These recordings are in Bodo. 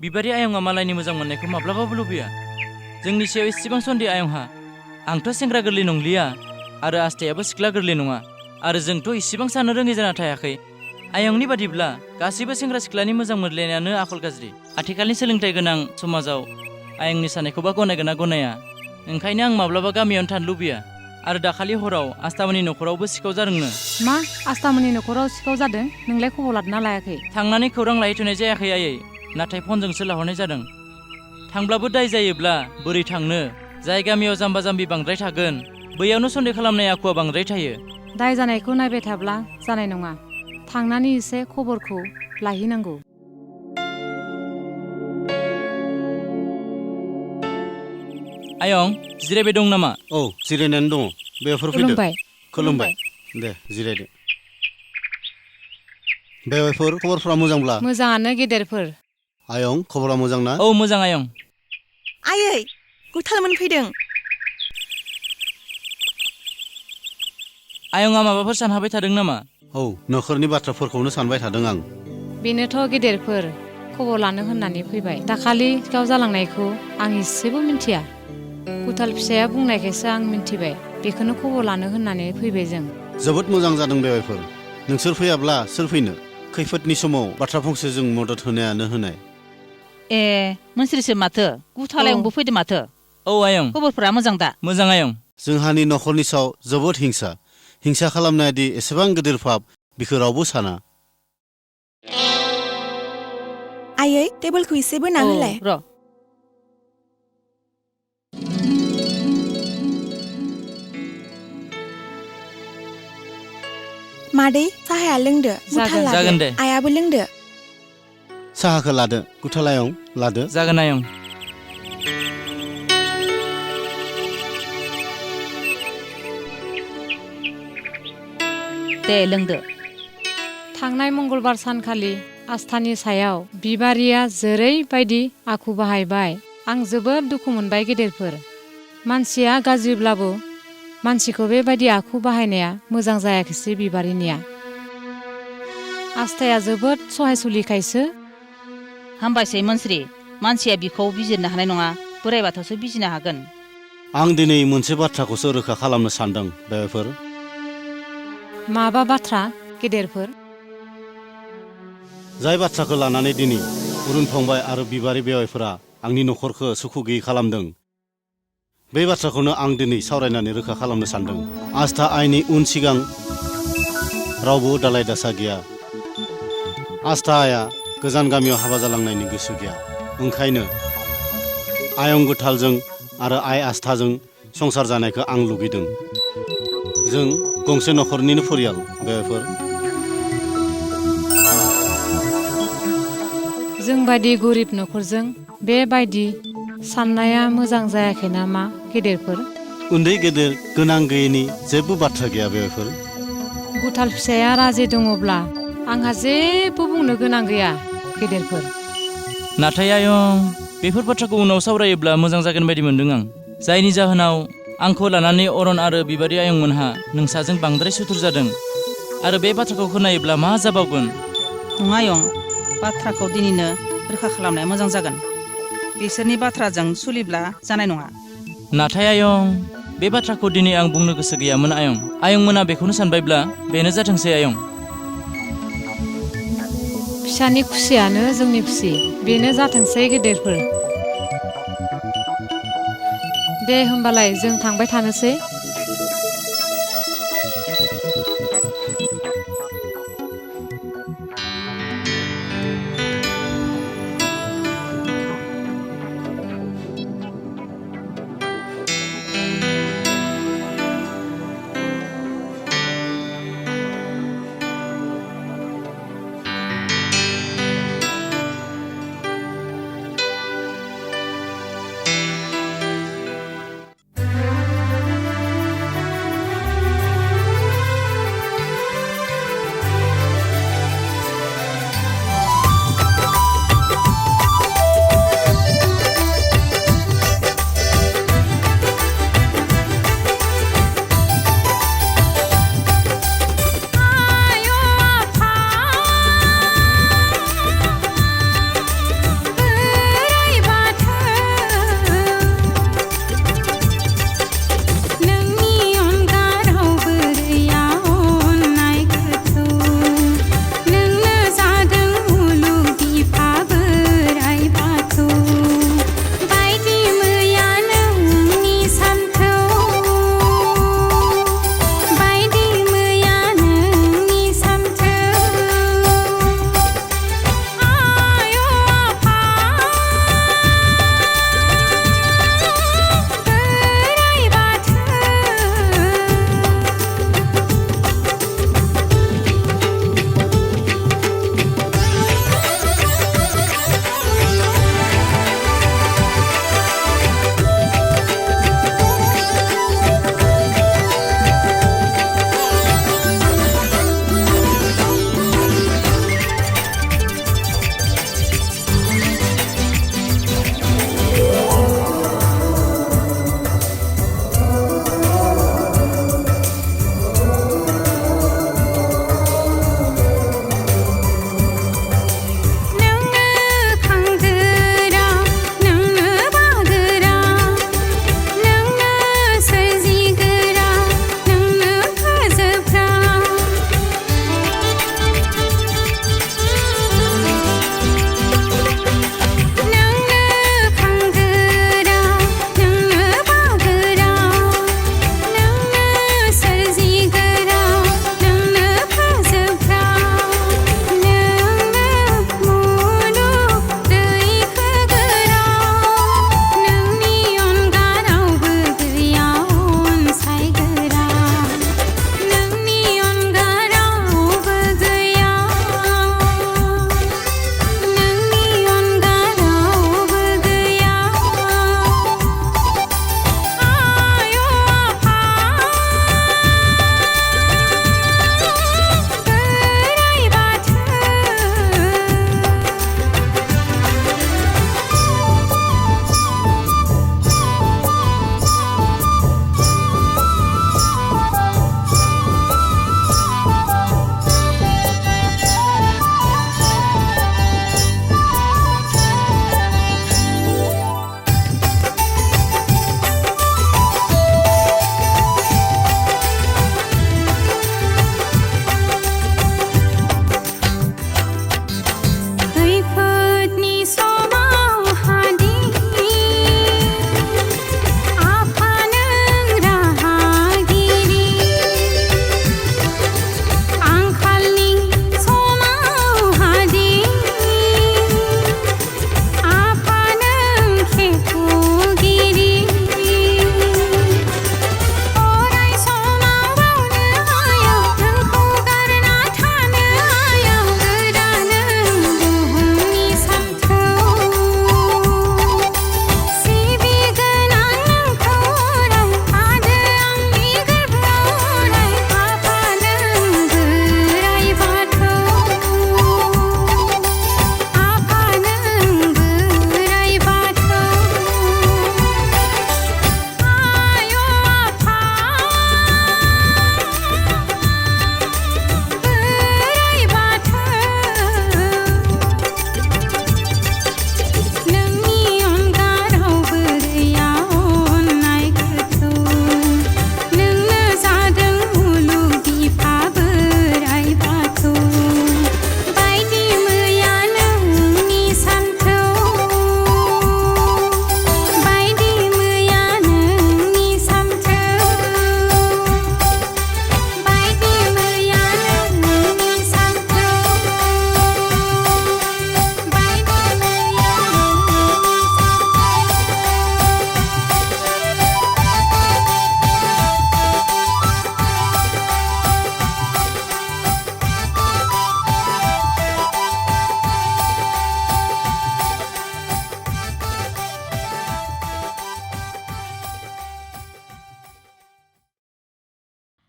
बिबारि आयंआ मालायनि मोजां मोननायखौ माब्लाबाबो लुबैया। जोंनि सायाव एसेबां सन्देह आयंहा। आंथ' सेंग्रा गोरलै नंलिया आरो आस्थायाबो सिख्ला गोरलै नङा आरो जोंथ' इसेबां साननो रोङै जाना थायाखै। आयंनि बादिब्ला गासैबो सेंग्रा सिख्लानि मोजां मोनलायनायानो आखल गाज्रि। आथिखालनि सोलोंथाइ गोनां समाजाव आयंनि साननायखौबा गनायगोन ना गनाया? ओंखायनो आं माब्लाबा गामियावनो थानो लुबैया। आरो दाखालि हराव आस्थामोननि न'खरावबो सिखाव जादोंनो। मा आस्थामोननि न'खराव सिखाव जादों? नोंलाय खबर लादोंना लायाखै? थांनानै खौरां लाहैथ'नाय जायाखै आयै, नाथाय फनजोंसो लाहरनाय जादों। थांब्लाबो दाय जायोब्ला बोरै थांनो? जाय गामियाव जाम्बा जाम्बि बांद्राय थागोन बैयावनो सन्देह खालामनाय आखुआ बांद्राय थायो। दाय जानायखौ नायबाय थाब्ला जानाय नङा। थांनानै एसे खबरखौ लाहैनांगौ। आयं जिरायबाय दं नामा? औ जिरायनानै दङ। बेफोर फैदो। खुलुमबाय। खुलुमबाय। दे जिरायदो। बेफोर खबरफ्रा मोजांब्ला? मोजाङानो गेदेरफोर। आयं खबरा मोजां ना? औ मोजां आयं। आयै गुथालमोन फैदों। आयंआ माबाफोर सानहाबाय थादों नामा? औ न'खरनि बाथ्राफोरखौनो सानबाय थादों आं। बेनोथ' गेदेरफोर खबर लानो होननानै फैबाय। दाखालि सिखाव जालांनायखौ आं एसेबो मिन्थिया। गुथाल फिसाया बुंनायखायसो आं मिन्थिबाय। बेखौनो खबर लानो होननानै फैबाय जों। जोबोद मोजां जादों बेफोर। नोंसोर फैयाब्ला सोर फैनो? खैफोदनि समाव बाथ्रा फंसे जों मदद होनायानो होनाय। ए मोनस्रिसो माथो? गुथालायंबो फैदो माथो? औ आयं। खबरफोरा मोजां दा? मोजां आयं। जोंहानि न'खरनि सायाव जोबोद हिंसा खालामनायादि एसेबां गिदिर पाप बिखौ रावबो साना। आयै टेबोलखौ एसे बोना होलाय। र' मादै साहाया लोंदो। गुथाल लादो। जागोन दे। आयाबो लोंदो। साहाखौ लादो गुथालायं लादो। जागोन आयं। दे लोंदो। थांनाय मंगलबार सानखालि आस्थानि सायाव बिबारिया जेरैबायदि आखु बाहायबाय आं जोबोद दुखु मोनबाय गेदेरफोर। मानसिया गाज्रिब्लाबो मानसिखौ बेबायदि आखु बाहायनाया मोजां जायाखिसै बिबारिनिया। आस्थाया जोबोद सहायसुलिखायसो। हामबायसै मोनस्रि। मानसिया बिखौ बिजिरनो हानाय नङा। बोराइ बाथौसो बिजिनो हागोन। आं दिनै मोनसे बाथ्राखौसो रोखा खालामनो सानदों बेफोर। माबा बाथ्रा गेदेरफोर? जाय बाथ्राखौ लानानै दिनै अरुण फंबाय आरो बिबारि बेवाइफोरा आंनि न'खरखौ सुखु गैयै खालामदों, बे बाथ्राखौनो आं दिनै सावरायनानै रोखा खालामनो सानदों। आस्था आइनि उन सिगां रावबो दालाय दासा गैया। आस्था आइया गोजान गामियाव हाबा जालांनायनि गोसो गैया। ओंखायनो आयं गोथालजों आरो आइ आस्थाजों संसार जानायखौ आं लुगैदों। जों गंसे न'खरनिनो फरियाल बेफोर। जोंबायदि गरिब न'खरजों बेबायदि साननाया मोजां जायाखै नामा गेदेरफोर? उन्दै गेदेर गोनां गैयैनि जेबो बाथ्रा गैया बेफोर। गुथाल फिसाया राजि दङब्ला आंहा जेबो बुंनो गोनां गैया गेदेरफोर। नाथाय आयं बेफोर बाथ्राखौ उनाव सावरायोब्ला मोजां जागोन बायदि मोनदों आं। जायनि जाहोनाव आंखौ लानानै अरन आरो बिबारि आयंमोनहा नोंसाजों बांद्राय सुथुर जादों। आरो बे बाथ्राखौ खोनायोब्ला मा जाबावगोन? नङा आयं, बाथ्राखौ दिनैनो रोखा खालामनाया मोजां जागोन। बिसोरनि बाथ्राजों सोलिब्ला जानाय नङा। नाथाय आयं बे बाथ्राखौ दिनै आं बुंनो गोसो गैयामोन आयं। आयंमोना बेखौनो सानबायब्ला बेनो जाथोंसै आयं। फिसानि खुसियानो जोंनि खुसि। बेनो जाथोंसै गेदेरफोर। दे होमबालाय जों थांबाय थानोसै।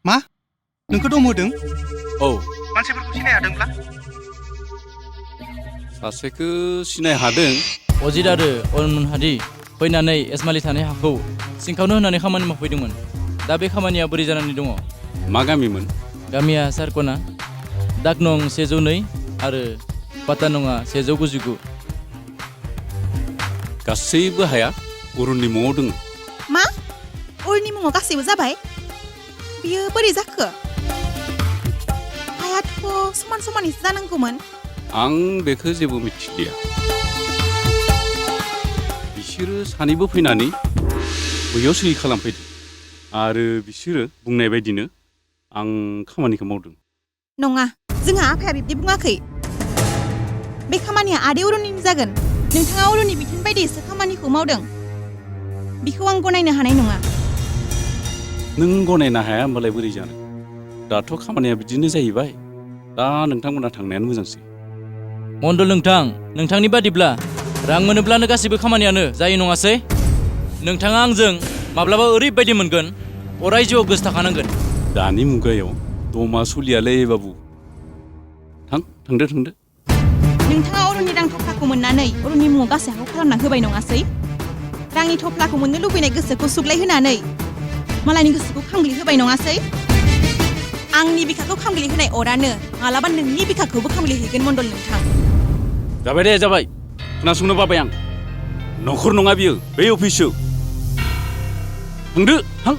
मा नोंखौ दम होदों? औ मानसिफोरखौ सिनाय हादोंब्ला? सासेखौ सिनाय हादों। अजित आरो अरुणमोनहादि फैनानै एसमालि थानाय हाखौ सिंखावनो होननानै खामानि मावफैदोंमोन। दा बे खामानिया बोरै जानानै दङ? मा गामिमोन? गामिया सारकना, दाग नं 102 आरो पाता नङा 199। गासैबो हाया अरुणनि मुङाव दङ। मा अरुणनि मुङाव गासैबो जाबाय? बियो बोरै जाखो? हायाथ' समान समानैसो जानांगौमोन। आं बेखौ जेबो मिथिलिया। बिसोरो सानैबो फैनानै बैयाव सहि खालामफैदों आरो बिसोरो बुंनाय बायदिनो आं खामानिखौ मावदों। नङा, जोंहा आफाया बिब्दि बुङाखै। बे खामानिया आदै अरुणनि जागोन। नोंथाङा अरुणनि बिथोन बायदिसो खामानिखौ मावदों। बिखौ आं गनायनो हानाय नङा। नों गनायनो हाया होमबालाय बोरै जानो? दाथ' खामानिया बिदिनो जाहैबाय। दा नोंथांमोना थांनायानो मोजांसै। मण्डल नोंथां, नोंथांनि बादिब्ला रां मोनोब्लानो गासैबो खामानियानो जायो नङासै? नोंथाङा आंजों माब्लाबा ओरैबायदि मोनगोन, अराय जिउआव गोसो थाखानांगोन। दानि मुगायाव दमा सलियालै बाबु। थांदो। नोंथाङा अरुणनि रां थफ्लाखौ मोननानै अरुणनि मुङाव गासै हाखौ खालामना होबाय नङासै? रांनि थफ्लाखौ मोननो लुबैनाय गोसोखौ सुग्लायहोनानै मालायनि गोसोखौ खामग्लि होबाय नङासै? आंनि बिखाखौ खामग्लि होनाय अरानो मालाबा नोंनि बिखाखौबो खामग्लि हैगोन मण्डल नोंथां। जाबाय। खोनासंनो बाबाय आं। न'खर नङा बियो, बे अफिससो। थां।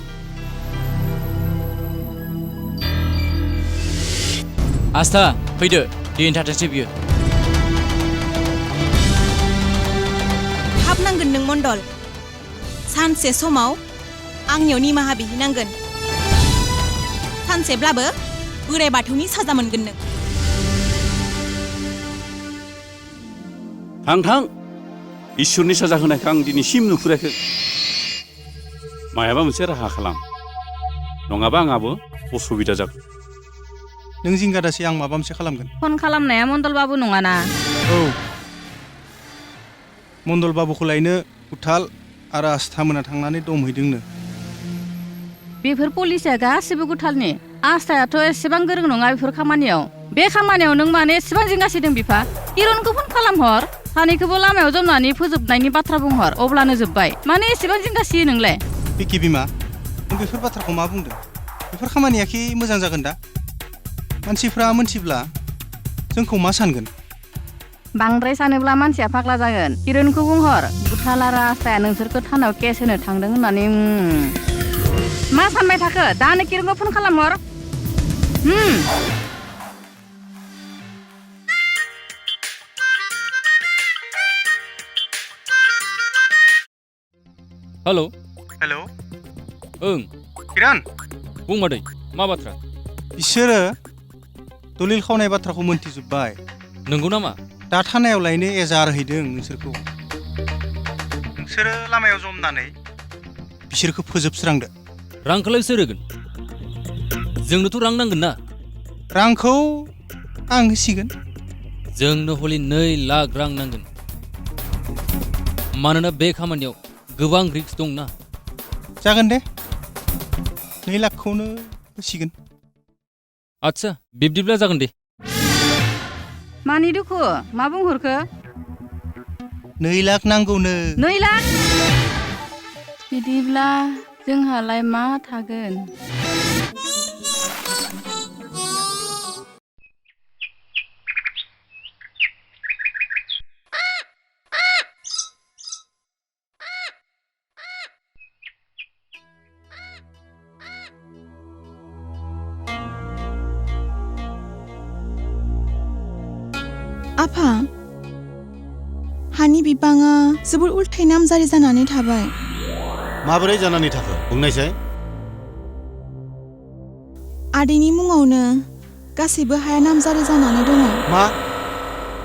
आस्था, फैदो। दिन थाथोंसै बियो। थाब नांगोन नों मण्डल। सानसे समाव आंनियाव निमाहा बिहैनांगोन। सानसेब्लाबो बोराइ बाथौनि साजा मोनगोन नों। थां। इसोरनि साजा होनायखौ आं दिनैसिम नुफेराखै। मायाबा मोनसे राहा खालाम, नङाबा आंहाबो असुबिदा जागोन। नों जिंगादासै, आं माबा मोनसे खालामगोन। फन खालामनाया मण्डल बाबु नङाना? औ, मण्डल बाबुखौ लायनो उथाल आरो आस्था मोना थांनानै दमहैदोंनो। बेफोर पलिसिया गासिबो गुथालनि। आस्थायाथ' एसेबां गोरों नङा बेफोर खामानियाव। बे खामानियाव नों माने एसेबां जिंगासिदों बिफा? किरणखौ फन खालामहर, सानैखौबो लामायाव जमनानै फोजोबनायनि बाथ्रा बुंहर, अब्लानो जोब्बाय। माने एसेबां जिंगासियो नोंलाय? बिकि बिमा, नों बेफोर बाथ्राखौ मा बुंदों? बेफोर खामानियाखि मोजां जागोन दा? मानसिफ्रा मोनथिब्ला जोंखौ मा सानगोन? बांद्राय सानोब्ला मानसिया फाग्ला जागोन। किरणखौ बुंहर, गुथाल आरो आस्थाया नोंसोरखौ थानायाव केस होनो थांदों होननानै। मा सानबाय थाखो? दानो किरणखौ फन खालामहर। हेलौ। ओं, किरण। बुं मादै, मा बाथ्रा? बिसोरो दलिल खावनाय बाथ्राखौ मोनथिजोब्बाय। नंगौ नामा? दा थानायाव लायनो एजार हैदों नोंसोरखौ। नोंसोरो लामायाव जमनानै बिसोरखौ फोजोबस्रांदो। रांखौलाय सोर होगोन? जोंनोथ' रां नांगोन ना? रांखौ आं होसिगोन। जोंनो हलि 2 लाख रां नांगोन। मानोना बे खामानियाव गोबां रिस्क दंना। जागोन दे, 2 लाखखौनो होसिगोन। आच्छा, बिब्दिब्ला जागोन दे। मानि दुखु? मा बुंहरखो? 2 लाख नांगौनो। 2 लाख? बिदिब्ला जोंहालाय मा थागोन? आफा, हानि बिबाङा जोबोर उल्थाय नामजारि जानानै थाबाय। माबोरै जानानै थाखो बुंनायसाय? आदैनि मुङावनो गासैबो हाया नामजारि जानानै दङ। मा?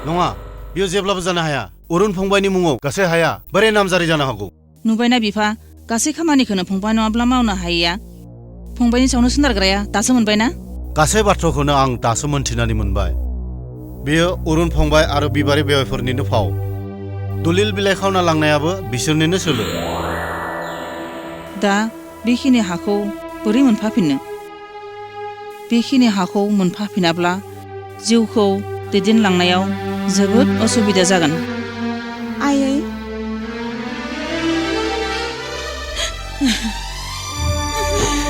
नङा, बियो जेब्लाबो जानो हाया। अरुण फंबायनि मुङाव गासै हाया बोरै नामजारि जानो हागौ? नुबायना बिफा, गासै खामानिखौनो फंबाय नङाब्ला मावनो हायैया। फंबायनि सायावनो सोनारग्राया दासो मोनबायना? गासै बाथ्राखौनो आं दासो मोनथिनानै मोनबाय। बेयो अरुण फंबाय आरो बिबारि बेवाइफोरनिनो फाव। दलिल बिलाइ खावना लांनायाबो बिसोरनिनो सोलो। दा बेखिनि हाखौ बोरै मोनफाफिननो? बेखिनि हाखौ मोनफाफिनाब्ला जिउखौ दैदेनलांनायाव जोबोद असुबिदा जागोन। आयै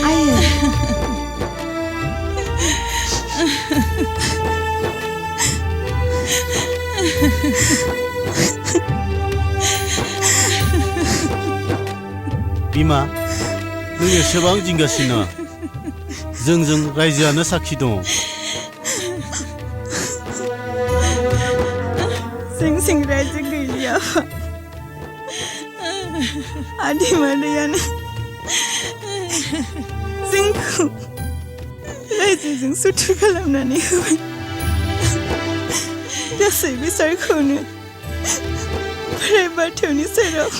आयै बिमा नों एसेबां जिंगासिनो जोंजों रायजोआनो साखि दङ। जों रायजो गैलिया आदै मादैयानो जोंखौ रायजोजों सुथुर खालामनानै होबाय। गासै बेसादखौनो बोराइ बाथौनि सेराव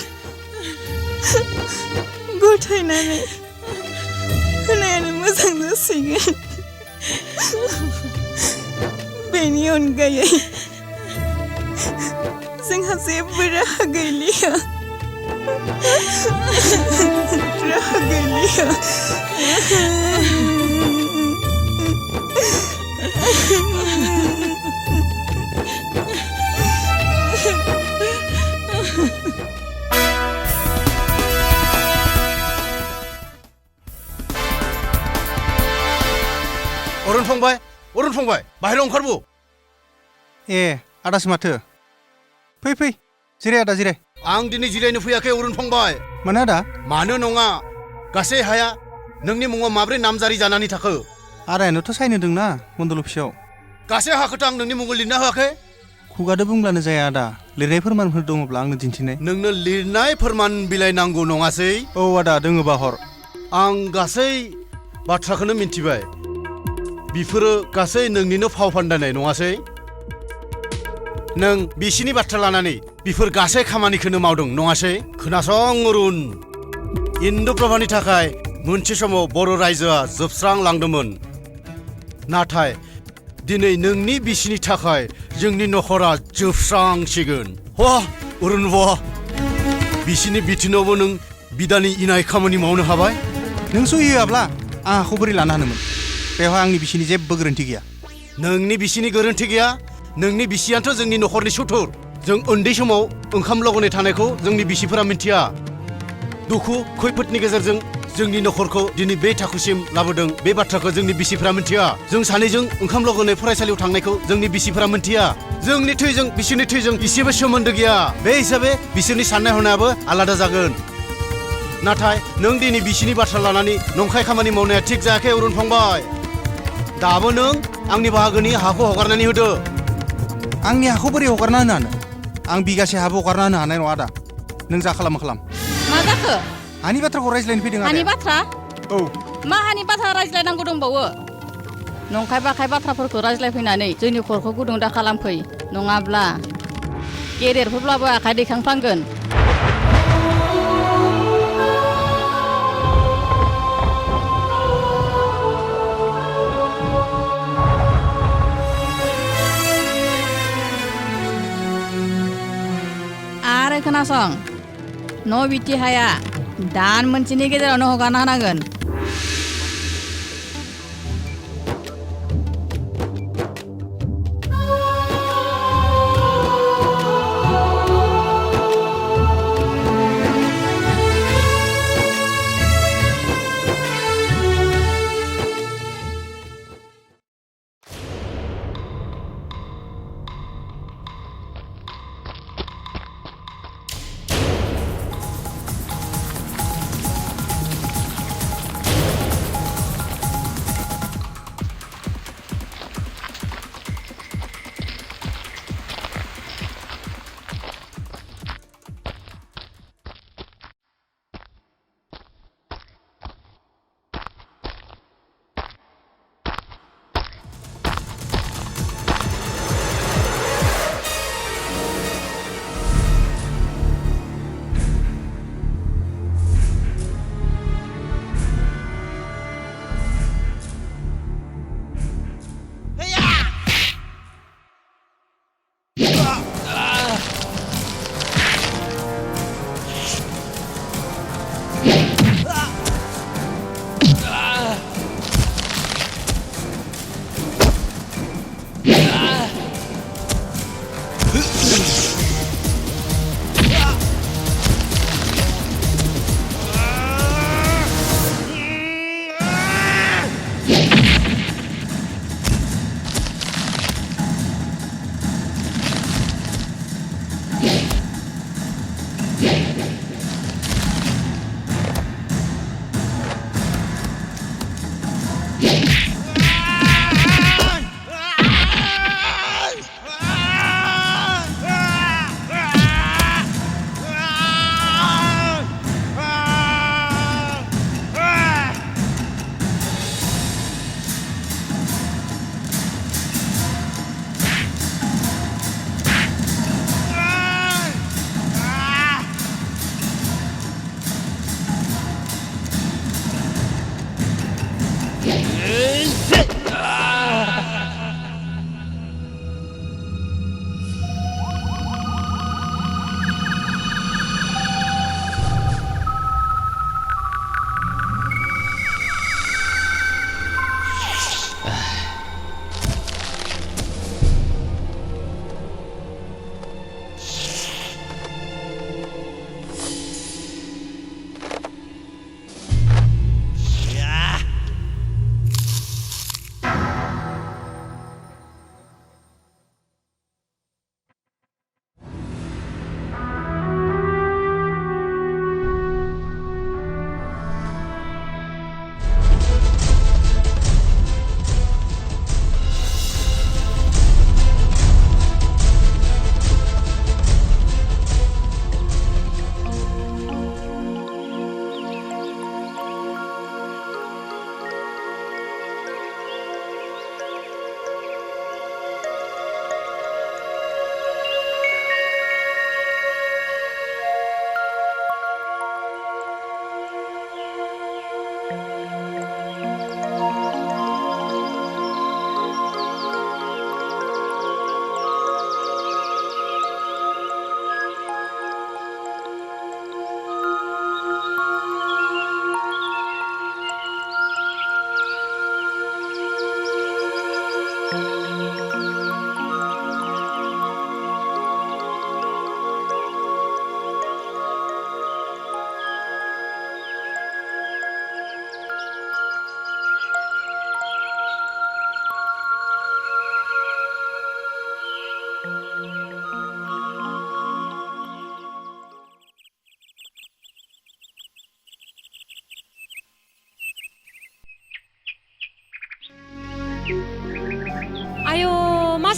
गथायनानै होनायानो मोजां जासिगोन। बेनि अनगायै जोंहा जेबो राहा गैलिया। राहा गैलिया। अरुण फंबाय बाहेरायाव ओंखारबो। ए आदासो माथो फै फै जिराय आदा जिराय। आं दिनै जिरायनो फैयाखै अरुण फंबाय। मानो आदा? मानो नङा गासै हाया नोंनि मुङाव माब्रै नामजारि जानानै थाखो? आदायानोथ' साइन होदोंना मण्डल अफिसाव। गासै हाखौथ' आं नोंनि मुङाव लिरना होआखै। खुगादो बुंब्लानो जाया आदा, लिरनाय फोरमानफोर दङब्ला आंनो दिन्थिनाय। नोंनो लिरनाय फोरमान बिलाइ नांगौ नङासै? औ आदा दोङोबा हर। आं गासै बाथ्राखौनो मिन्थिबाय। बिफोरो गासै नोंनिनो फाव फान्दायनाय नङासै? नों बिसिनि बाथ्रा लानानै बिफोर गासै खामानिखौनो मावदों नङासै? खोनासं अरुण, इन्दुप्रभानि थाखाय मोनसे समाव बर' रायजोआ जोबस्रांलांदोंमोन। नाथाय दिनै नोंनि बिसिनि थाखाय जोंनि नखरा जोबस्रांसिगोन। वाह अरुण वाह, बिसिनि बिथिनावबो नों बिदानि इनाय खामानि मावनो हाबाय। नों सहि होआब्ला आं हाखौ बोरै लानो हानोमोन? बेवहाय आंनि बिसिनि जेबो गोरोन्थि गैया। नोंनि बिसिनि गोरोन्थि गैया? नोंनि बिसियानोथ' जोंनि नखरनि सुथुर। जों उन्दै समाव ओंखाम लगनै थानायखौ जोंनि बिसिफोरा मिन्थिया। दुखु खैफोदनि गेजेरजों जोंनि नखरखौ दिनै बे थाखोसिम लाबोदों, बे बाथ्राखौ जोंनि बिसिफोरा मिन्थिया। जों सानैजों ओंखाम लगनै फरायसालियाव थांनायखौ जोंनि बिसिफोरा मिन्थिया। जोंनि थैजों बिसिनि थैजों इसेबो सोमोन्दो गैया। बे हिसाबै बिसोरनि साननाय हनायाबो आलादा जागोन। नाथाय नों दिनै बिसिनि बाथ्रा लानानै नंखाय खामानि मावनाया थिग जायाखै अरुण फंबाय। दाबो नों आंनि बाहागोनि हाखौ हगारनानै होदो। आंनि हाखौ बोरै हगारना होनो हानो? आं बिगासे हाबो हगारना होनो हानाय नङा आदा। नों जा खालामो खालाम। मा जाखो? हानि बाथ्राखौ रायज्लायनो फैदों आदा। हानि बाथ्रा? औ। मा हानि बाथ्रा रायज्लायनांगौ दंबावो? नंखाय बाखाय बाथ्राफोरखौ रायज्लायफैनानै जोंनि खरखौ गुदुं दा खालामफै। नङाब्ला गेदेरफोरब्लाबो आखाइ दैखांफ्लांगोन। आरो खोनासं, न' बिटि हाया दान मोनसेनि गेजेरावनो हगारना होनांगोन।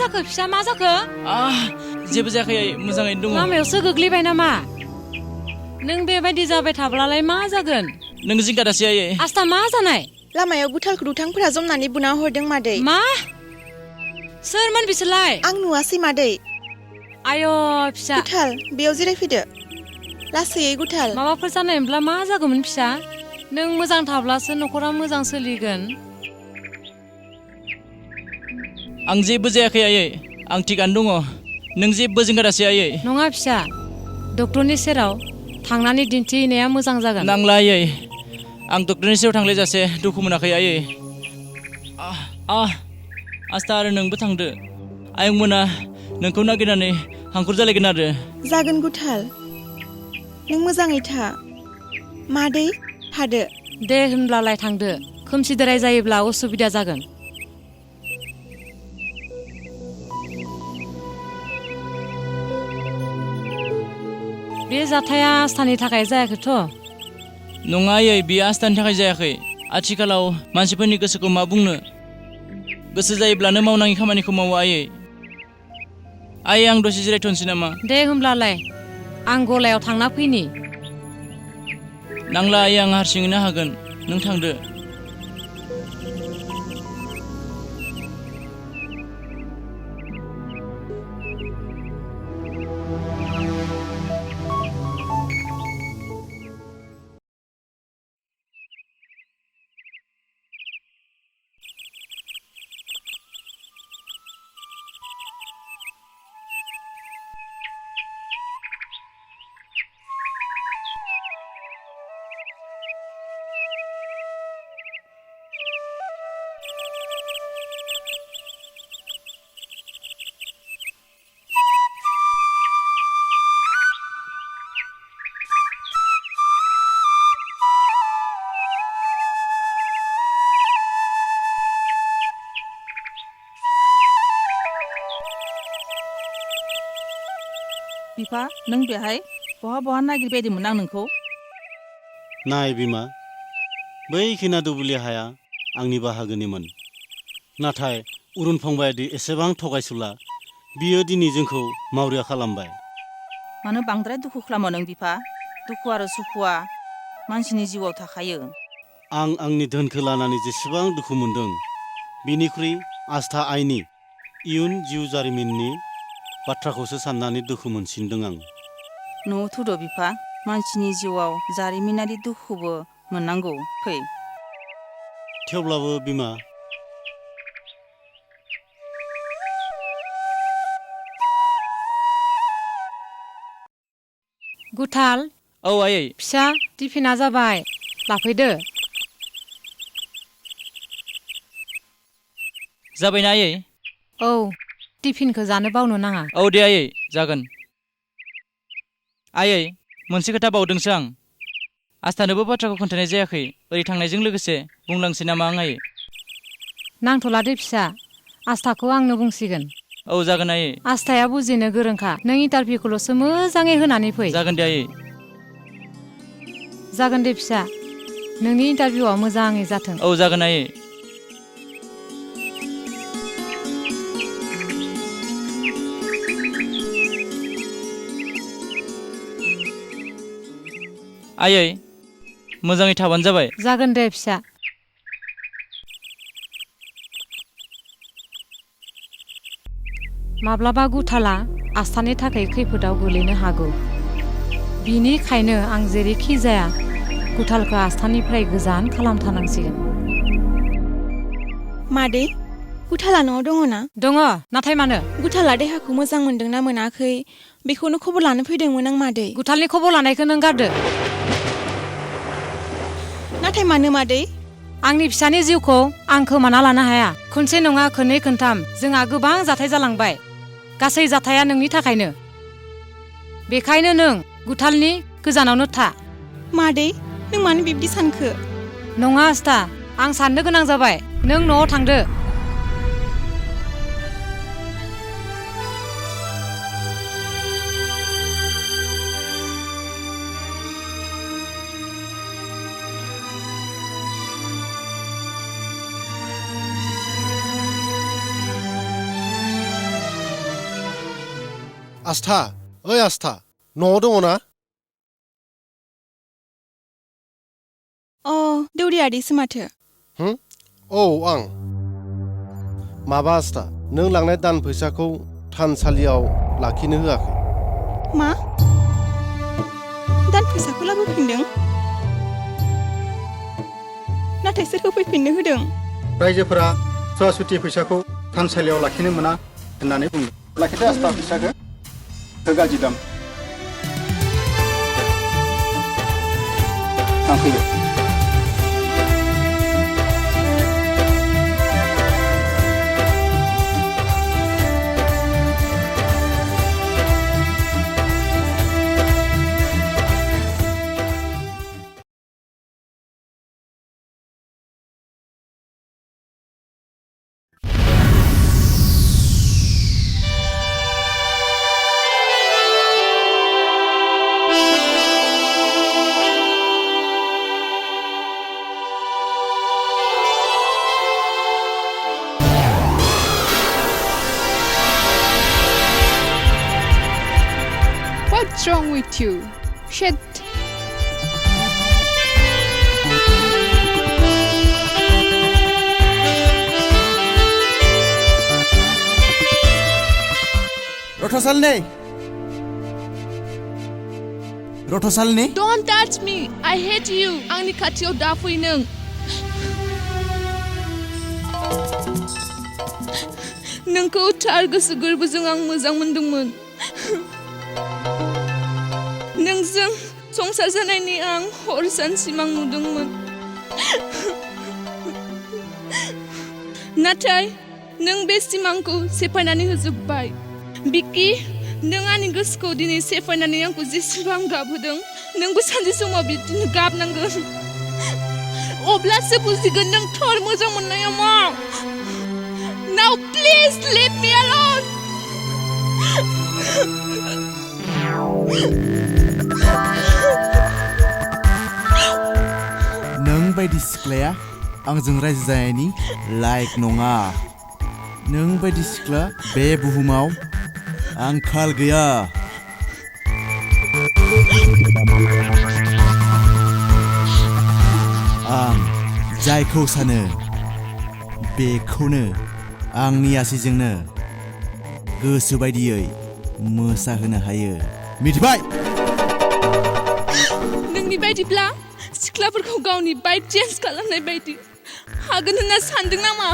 जाखो फिसा मा जाखो जेबो जायाखै आयै मोजाङैनो दङ लामायावसो गोग्लैबाय नामा नों बेबायदि जाबाय थाब्लालाय मा जागोन नों जिंगा दासै आयै आस्था मा जानाय लामायाव गुथालखौ दुथांफोरा जमनानै बुना हरदों मादै मा सोरमोन बिसोरलाय आं नुवासै मादै आय' फिसा गुथाल बेयाव जिरायफैदो लासैयै गुथाल माबाफोर जानायमोनब्ला मा जागौमोन फिसा नों मोजां थाब्लासो न'खरा मोजां सोलिगोन आं जेबो जायाखै आयै आं थिगानो दङ नों जेबो जिंगा दासै आयै नङा फिसा डक्टरनि सेराव थांनानै दिन्थिहैनाया मोजां जागोन नांला आयै आं डक्टरनि सेराव थांलायजासे दुखु मोनाखै आयै आस्था आरो नोंबो थांदो आयंमोना नोंखौ नागिरनानै हांखुर जालायगोन आरो जागोन गुथाल नों मोजाङै था मादै थादो दे होनब्लालाय थांदो खोमसिद्राय जायोब्ला उसुबिदा जागोन बे जाथाया आस्थानि थाखाय जायाखैथ' नङा आयै बेयो आस्थानि थाखाय जायाखै आथिखालाव मानसिफोरनि गोसोखौ मा बुंनो गोसो जायोब्लानो मावनाङि खामानिखौ मावो आयै आं दसे जिरायथ'नोसै नामा दे होमब्लालाय आं गलायाव थांना फैनि नांला आयै आं हारसिङैनो हागोन नों थांदो बिफा नों बेहाय बहा बहा नागिरबायदोंमोन आं नोंखौ नाय बिमा बै खिना दुब्लि हाया आंनि बाहागोनिमोन नाथाय अरुण फंबायादि एसेबां थगायसुला बियो दिनै जोंखौ मावरिया खालामबाय मानो बांद्राय दुखु खालामो नों बिफा दुखु आरो सुखुआ मानसिनि जिउआव थाखायो आं आंनि धोनखौ लानानै जेसेबां दुखु मोनदों बिनिख्रुइ आस्था आइनि इयुन जिउ जारिमिननि बाथ्राखौसो साननानै दुखु मोनसिनदों आं न'आव थुद' बिफा मानसिनि जिउआव जारिमिनारि दुखुबो मोननांगौ फै थेवब्लाबो बिमा गुथाल औ आयै फिसा टिफिना जाबाय लाफैदो जाबायना आयै औ टिफिनखौ जानो बावनो नाङा औ दे आयै जागोन आयै मोनसे खोथा बावदोंसो आं आस्थानोबो बाथ्राखौ खोन्थानाय जायाखै ओरै थांनायजों लोगोसे बुंलांसै नामा आं आयै नांथ'ला दे फिसा आस्थाखौ आंनो बुंसिगोन औ जागोन आयै आस्थाया बुजिनो गोरोंखा नों इन्टारभिउखौल'सो मोजाङै होनानै फै जागोन दे आयै जागोन दे फिसा नोंनि इन्टारभिउआ मोजाङै जाथों औ जागोन आयै आयै मोजाङै थाबानो जाबाय जागोन दे फिसा माब्लाबा गुथाला आस्थानि थाखाय खैफोदाव गोलैनो हागौ बिनिखायनो आं जेरैखि जाया गुथालखौ आस्थानिफ्राय गोजान खालामथारनांसिगोन मादै गुथाला न'आव दङ ना दङ नाथाय मानो गुथाला देहाखौ मोजां मोनदोंना मोनाखै बेखौनो खबर लानो फैदोंमोन आं मादै गुथालनि खबर लानायखौ नों गारदो नाथाय मानो मादै आंनि फिसानि जिउखौ आं खोमाना लानो हाया खनसे नङा खननै खनथाम जोंहा गोबां जाथाय जालांबाय गासै जाथाया नोंनि थाखायनो बेखायनो नों गुथालनि गोजानावनो था मादै नों मानो बिब्दि सानखो नङा आस्था आं साननो गोनां जाबाय नों न'आव थांदो आस्था ओइ आस्था न'आव दङ ना? अ दौरियादैसो माथो। औ आं। माबा आस्था नों लांनाय दान फैसाखौ थानसालियाव लाखिनो होआखै। मा? दान फैसाखौ लाबोफिनदों? नाथाय सोर होफैफिननो होदों? रायजोफोरा सरासति फैसाखौ थानसालियाव लाखिनो मोना होननानै बुंदों। लाखिदो आस्था फैसाखौ होगाजि दाम थांफैयो। What's wrong with you? Shit. रथसालनि Don't touch me. I hate you. आंनि खाथियाव दा फै नों। नोंखौ थार गोसो गोरबोजों आं मोजां मोनदोंमोन। नोंजों संसार जानायनि आं हर सान सिमां नुदोंमोन। नाथाय नों बे सिमांखौ सेफायनानै होजोबबाय। बिकि नों आंनि गोसोखौ दिनै सेफायनानै आंखौ जेसेबां गाबहोदों नोंबो सानसे समाव बिदिनो गाबनांगोन। अब्लासो बुजिगोन नों थार मोजां मोननाया मा। Now please leave me alone. नों बायदि सिख्लाया आंजों रायजो जानायनि लायक नङा। नों बायदि सिख्ला बे बुहुमाव आंखाल गैया। आं जायखौ सानो बेखौनो आंनि आसिजोंनो गोसो बायदियै मोसाहोनो हायो। मिथिबाय? नोंनि बायदिब्ला सिख्लाफोरखौ गावनि बाइक चेन्ज खालामनाय बायदि हागोन होनना सानदों नामा?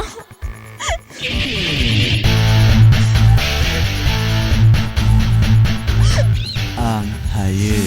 आं हायो।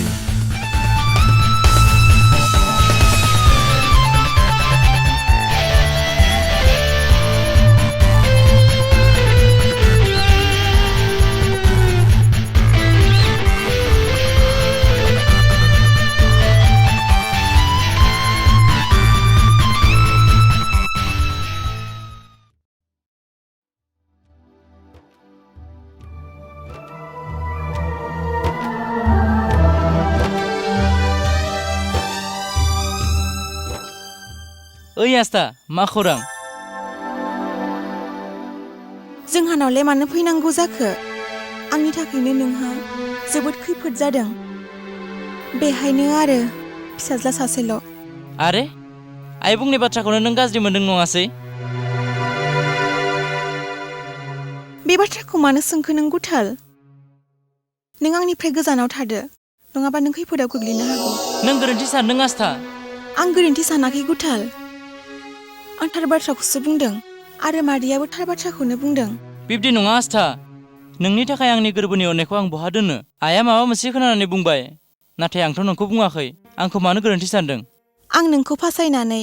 ओइ आस्था मा खौरां? जोंहानावलाय मानो फैनांगौ जाखो? आंनि थाखायनो नोंहा जोबोद खैफोद जादों। बेहायनो आरो फिसाज्ला सासेल'। आरे आइ बुंनाय बाथ्राखौनो नों गाज्रि मोनदों नङासै? बे बाथ्राखौ मानो सोंखो नों गुथाल? नों आंनिफ्राय गोजानाव थादो, नङाबा नों खैफोदाव गोग्लैनो हागौ। नों गोरोन्थि सानदों आस्था। आं गोरोन्थि सानाखै गुथाल। आं थार बाथ्राखौसो बुंदों आरो मादैयाबो थार बाथ्राखौनो बुंदों। बिब्दि नङा आस्था। नोंनि थाखाय आंनि गोरबोनि अननायखौ आं बहा दोननो? आइया माबा मोनसे खोनानानै बुंबाय, नाथाय आंथ' नोंखौ बुङाखै। आंखौ मानो गोरोन्थि सानदों? आं नोंखौ फासायनानै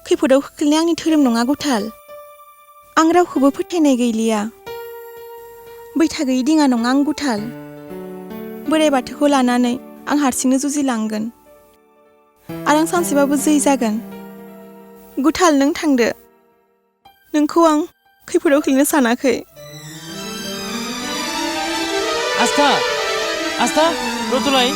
खैफोदाव खोख्लैनाय आंनि धोरोम नङा गुथाल। आं रावखौबो फोथायनाय गैलिया। बैथा गैयि दिङा नङा आं गुथाल। बोराइ बाथौखौ लानानै आं हारसिंनो जुजिलांगोन आरो आं सानसेबाबो जै जागोन। गुथाल नों थांदो। नोंखौ आं खैफोदाव खोख्लैनो सानाखै। आस्था आस्था रथलाय।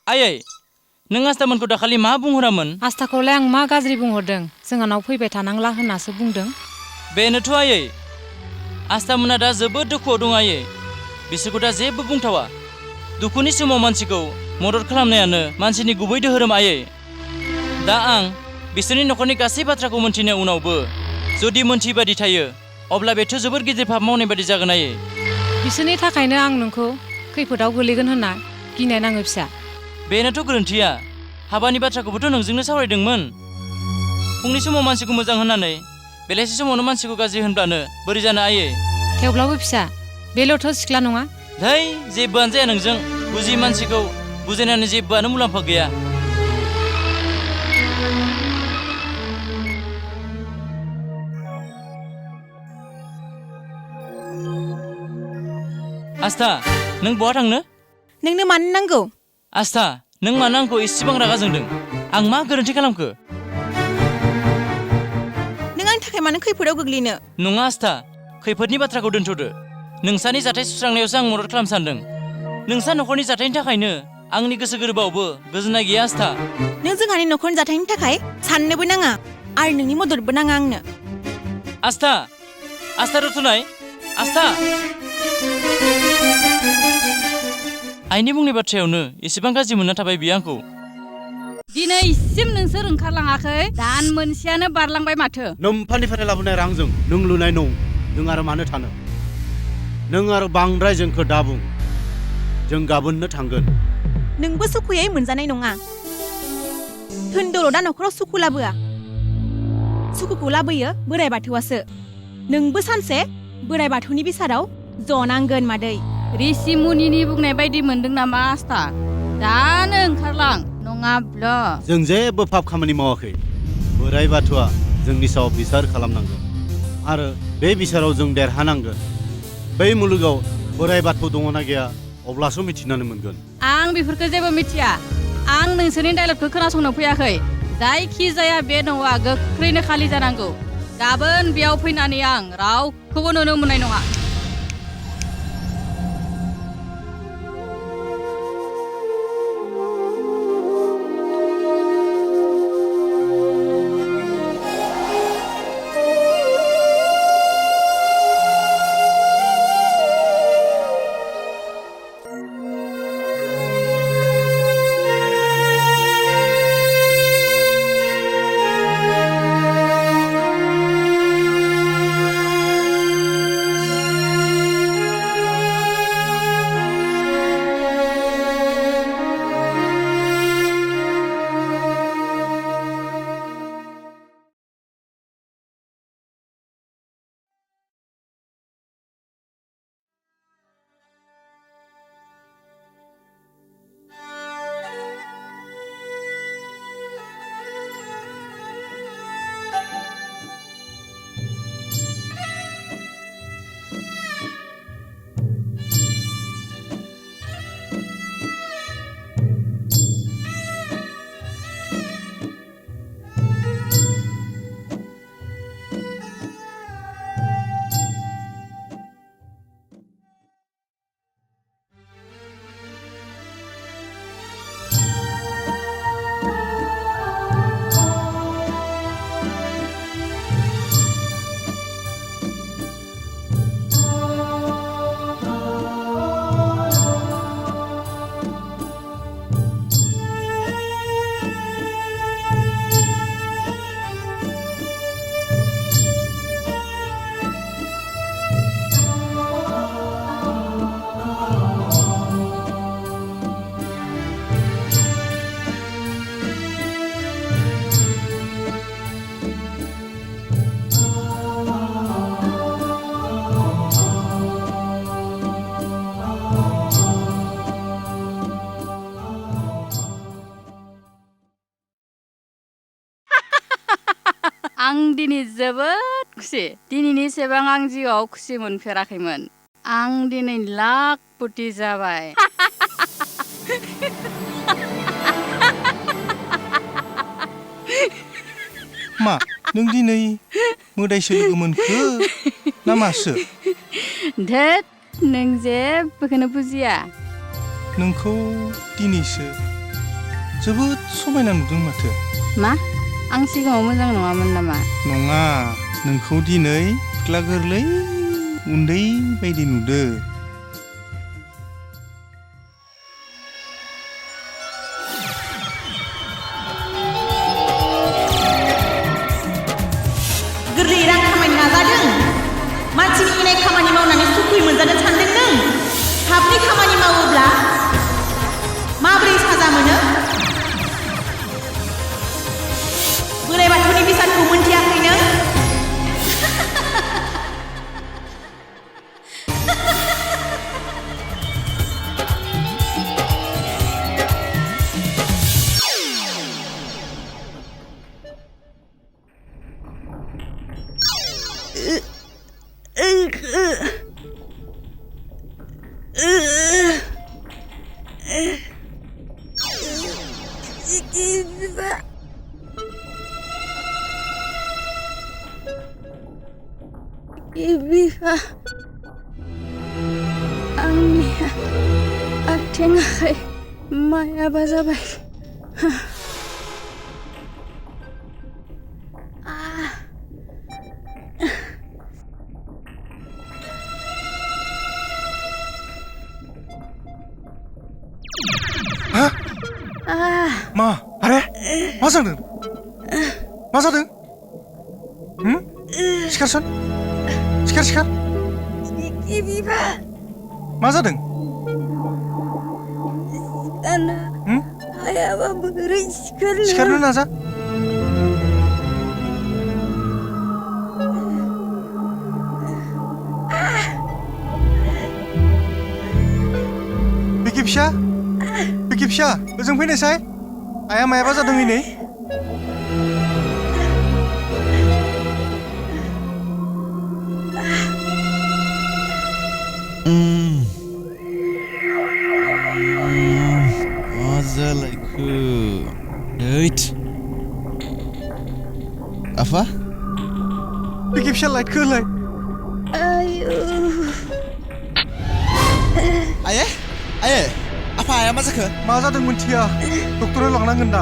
आयै नों आस्थामोनखौ दाखालि मा बुंहरामोन? आस्थाखौलाय आं मा गाज्रि बुंहरदों? जोंहानाव फैबाय थानांला होननासो बुंदों। बेनोथ' आयै आस्थामोना दा जोबोद दुखुआव दं आयै। बिसोरखौ दा जेबो बुंथावा। दुखुनि समाव मानसिखौ मदद खालामनायानो मानसिनि गुबै धोरोम आयै। दा आं बिसोरनि न'खरनि गासै बाथ्राखौ मोनथिनाय उनावबो जुदि मोनथिबादि थायो अब्ला बेथ' जोबोद गिदिर पाप मावनाय बादि जागोन आयै। बिसोरनि थाखायनो आं नोंखौ खैफोदाव गोलैगोन होनना गिनाय नाङो फिसा। बेनोथ' गोरोन्थिया। हाबानि बाथ्राखौबोथ' नोंजोंनो सावरायदोंमोन। फुंनि समाव मानसिखौ मोजां होननानै बेलासि समावनो मानसिखौ गाज्रि होनब्लानो बोरै जानो आयै? थेवब्लाबो फिसा बेल'थ' सिख्ला नङा। धै जेबोआनो जाया नोंजों। बुजियै मानसिखौ बुजायनानै जेबोआनो मुलाम्फा गैया। आस्था नों बहा थांनो? नोंनो मानो नांगौ? आस्था नों मानो आंखौ एसेबां रागा जोंदों? आं मा गोरोन्थि खालामखो? नों आंनि थाखाय मानो खैफोदाव गोग्लैनो? नङा आस्था खैफोदनि बाथ्राखौ दोनथ'दो। नोंसानि जाथाय सुस्रांनायावसो आं मदद खालामनो सानदों। नोंसा न'खरनि जाथायनि थाखायनो आंनि गोसो गोरबोआवबो गोजोननाय गैया आस्था। नों जोंहानि न'खरनि जाथायनि थाखाय साननोबो नाङा आरो नोंनि मददबो नाङा आंनो। आस्था आस्था रुथुनाय आस्था। आइनि बुंनाय बाथ्रायावनो एसेबां गाज्रि मोनना थाबाय बियो आंखौ। दिनैसिम नोंसोर ओंखारलाङाखै? दान मोनसेयानो बारलांबाय माथो। नोम्फानिफ्राय लाबोनाय रांजों नों लुनाय न' नों आरो मानो थानो? नों आरो बांद्राय जोंखौ दाबुं। जों गाबोननो थांगोन। नोंबो सुखुयै मोनजानाय नङा। धोन दौलतआ न'खराव सुखु लाबोआ। सुखुखौ लाबोयो बोराइ बाथौआसो। नोंबो सानसे बोराइ बाथौनि बिसाराव जनांगोन मादै। ऋषि मुनिनि बुंनाय बायदि मोनदों नामा आस्था? दानो ओंखारलां नङाब्ला जों जेबो पाप खामानि मावाखै। बोराइ बाथौआ जोंनि सायाव बिसार खालामनांगोन आरो बे बिसाराव जों देरहानांगोन। बै मुलुगाव बोराइ बाथौ दङना गैया अब्लासो मिथिनानै मोनगोन। आं बेफोरखौ जेबो मिथिया। आं नोंसोरनि डायलगखौ खोनासंनो फैयाखै। जायखि जाया बे न'आ गोख्रैनो खालि जानांगौ। गाबोन बेयाव फैनानै आं रावखौबो नुनो मोननाय नङा। आं दिनै जोबोद खुसि। दिनैनि सेबां आं जिउआव खुसि मोनफेराखैमोन। आं दिनै लाखपति जाबाय। मा नों दिनै मोदायसो लोगो मोनखो ना मासो? धोत नों जेबोखौनो बुजिया। नोंखौ दिनैसो जोबोद समायना नुदों माथो। मा आं सिगाङाव मोजां नङामोन नामा? नङा, नोंखौ दिनै सिख्ला गोरलै उन्दै बायदि नुदो। गोरलै रां खामायनो नाजादों, मानसिनि इनाय खामानि मावनानै सुखुयै मोनजानो सानदों नों? थाबनि खामानि मावोब्ला माबोरै साजा मोनो? बोराइ बाथौनि बिसानखौ मोनथियाखै नों? बिफा आंनि आथिं आखाइ मायाबा जाबाय। मा? आरे मा जादों? मा जादों? सिखारसन, सिखार। मा जादों? हायाबा बोरै सिखारनो नाजा। बिखि फिसा ओजों फैनायसाय। आया मायाबा जादों नै। मा जालायखो? हैट आफा बिखि फिसा लाइटखौ होलाय। आये आफा आया मा जाखो? मा जादों मोनथिया, डक्टराव लांनांगोन दा।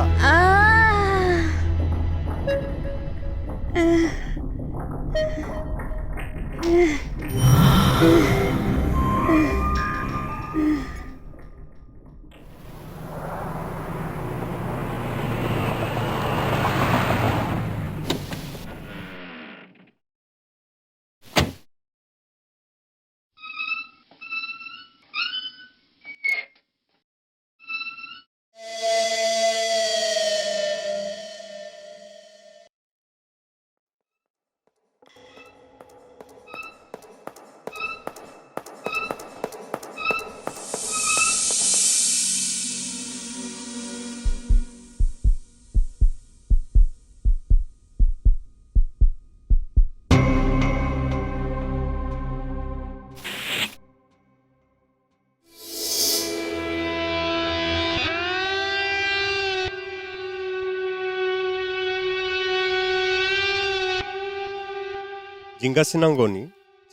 जिंगासिनांगौनि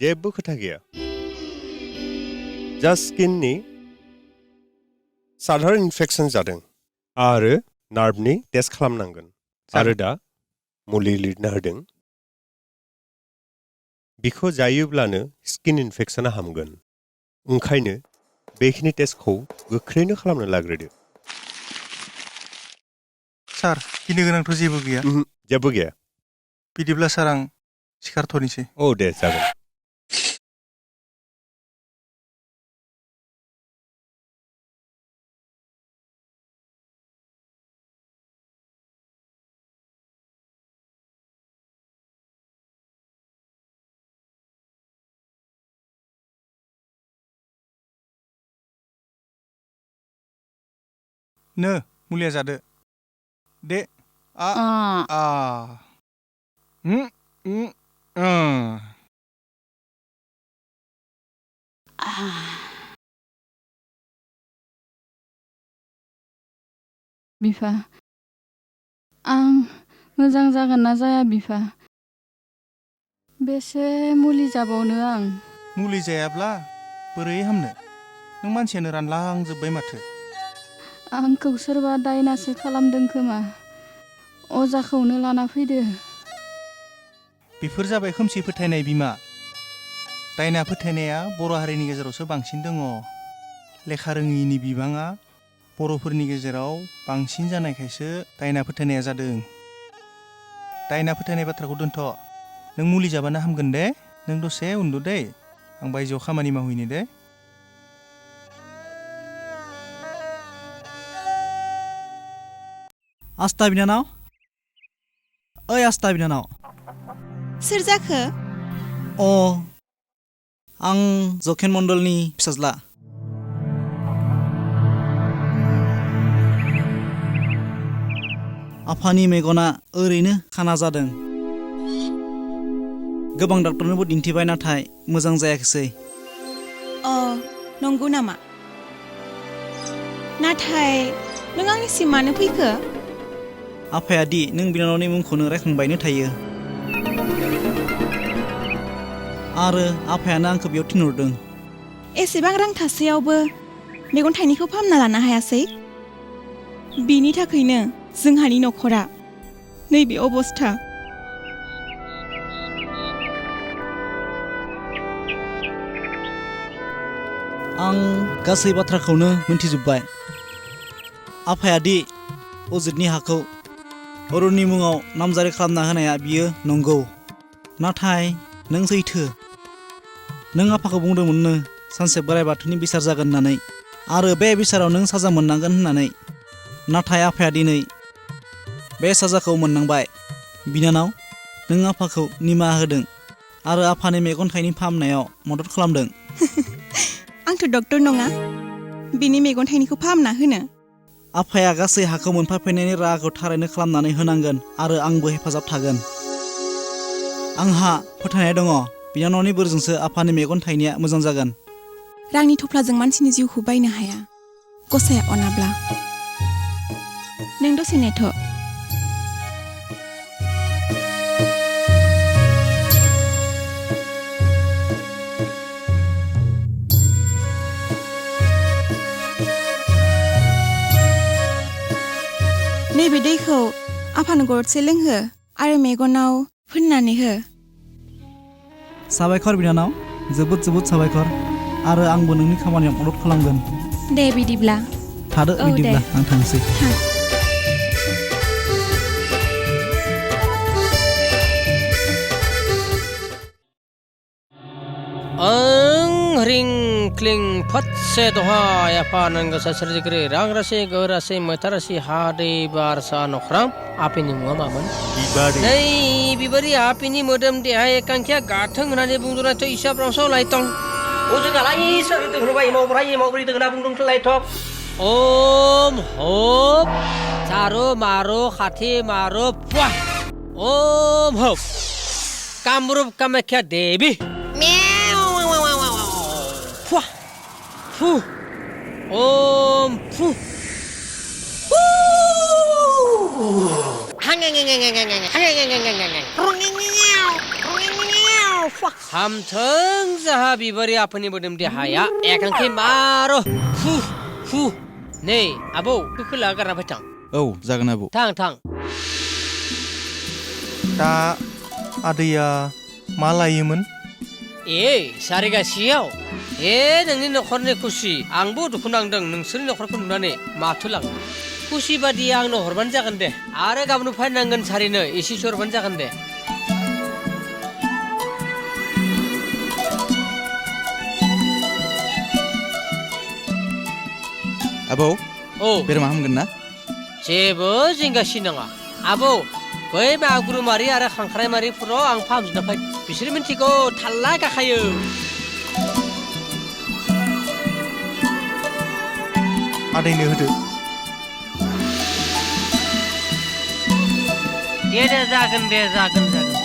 जेबो खोथा गैया। जास्ट स्किननि साधारन इनफेक्शन जादों आरो नार्भनि टेस्ट खालामनांगोन। आरो दा मुलि लिरना होदों। बिखौ जायोब्लानो स्किन इनफेक्शना हामगोन। ओंखायनो बेखिनि टेस्टखौ गोख्रैनो खालामनो लाग्रोदो। सार, गिनो गोनांथ' जेबो गैया। जेबो गैया। बिदिब्ला सार आं सिखारथ'नोसै। औ दे जागोन। नो मुलिया जादो। दे बिफा आं मोजां जागोन ना जाया बिफा? बेसे मुलि जाबावनो आं? मुलि जायाब्ला बोरै हामनो? नों मानसियानो रानलांजोब्बाय माथो। आंखौ सोरबा दायनासो खालामदों खोमा अजाखौनो लाना फैदो। बेफोर जाबाय खोमसि फोथायनाय बिमा। दायना फोथायनाया बर' हारिनि गेजेरावसो बांसिन दङ। लेखा रोङैनि बिबाङा बर'फोरनि गेजेराव बांसिन जानायखायसो दायना फोथायनाया जादों। दायना फोथायनाय बाथ्राखौ दोनथ'। नों मुलि जाबानो हामगोन दे। नों दसे उन्दु दे। आं बायजोआव खामानि मावहैनो दे। आस्था बिनानाव, ओइ आस्था बिनानाव। सोर जाखो? आं जखेन मण्डलनि फिसाज्ला। आफानि मेगना ओरैनो खाना जादों। गोबां डाक्टरनोबो दिन्थिबाय नाथाय मोजां जायाखिसै। नंगौ नामा? नाथाय नों आंनिसिम मानो फैखो? आफाया दि नों बिनानावनि मुंखौनो रायखांबायनो थायो आरो आफायानो आंखौ बेयाव थिनहरदों। एसेबां रां थासेयावबो मेगन थाइनैखौ फाहामना लानो हायासै। बिनि थाखायनो जोंहानि न'खरा नैबे अबस्था। आं गासै बाथ्राखौनो मिन्थिजोब्बाय। आफाया दि अजितनि हाखौ अरुणनि मुङाव नामजारि खालामना होनाया बियो नंगौ। नाथाय नों सैथो। नों आफाखौ बुंदोंमोननो सानसे बोराइ बाथौनि बिसार जागोन होननानै आरो बे बिसाराव नों साजा मोननांगोन होननानै। नाथाय आफाया दिनै बे साजाखौ मोननांबाय। बिनानाव, नों आफाखौ निमाहा होदों आरो आफानि मेगन थाइनै फाहामनायाव मदद खालामदों। आंथ' डक्टर नङा बिनि मेगन थाइनैखौ फाहामना होनो। आफाया गासै हाखौ मोनफाफैनायनि राहाखौ थारैनो खालामनानै होनांगोन आरो आंबो हेफाजाब थागोन। आंहा फोथायनाय दङ बिनानावनि बोरजोंसो आफानि मेगन थाइनैया मोजां जागोन। रांनि थफ्लाजों मानसिनि जिउखौ बायनो हाया गसाया अनाब्ला। नों दसे नेथ'। नैबे दैखौ आफानो गरदसे लोंहो आरो मेगनाव फोननानै हो। साबायखर बिनानाव, जोबोद जोबोद साबायखर। आरो आंबो नोंनि खामानियाव मदद खालामगोन। दे बिदिब्ला। थादो बिदिब्ला आं थांसै। रिं क्लिं फटसे दहाय आफा नंगौसा सोरजिगिरि रां राशि गो राशि मैथा राशि हा दै बार सा नख्राम। आफेनि मुङा मामोन? नै बिबारि आफेनि मोदोम देहा एकांखिया गाथों होननानै बुंदोंनाथ' इसा ब्रांसाव लायथं। जोंहालाय सोर दोनबाय मावब्राय मावब्रै दोंना बुंदोंथ' लायथक। ओम हब चारु मारु खाथि मारु फुवा। ओम हब कामरुप कामाख्या देवी। फुवा फु ओम फु हामथों जाहा बिबारि आफानि मोदोम देहाया एकांखि मारो फु फु। नै आबौ खोला गारना फैथां। औ जागोन आबौ। थां थां। दा आदैया मा लायोमोन? सारिगासेयाव नोंनि न'खरनि खुसि। आंबो दुखु नांदों नोंसोरनि न'खरखौ नुनानै। माथो लाङो खुसि बादि आंनो हरबानो जागोन दे। आरो गाबोन फायनांगोन सारिनो एसेसो हरबानो जागोन दे। आबौ औ बेरामा हामगोन ना? जेबो जिंगासि नाङा आबौ। बै बागुरुमारि आरो खांख्राइमारिफोराव आं फाहामजोबना फै। बिसोर मिन्थिगौ थाल्ला गाखायो। आदैनो होदो। दे जागोन दे जागोन जागोन।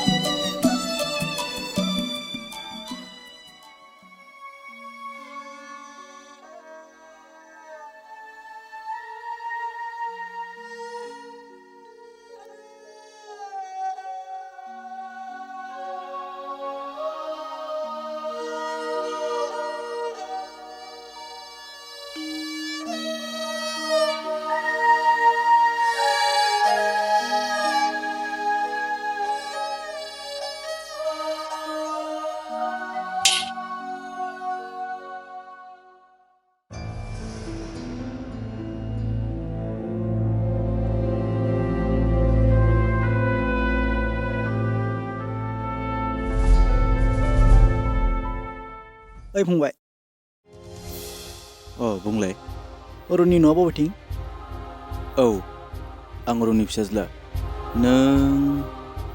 ओइ फंबाय बुंलाय अरुननि न'आ बबेथिं औ आं अरुननि फिसाज्ला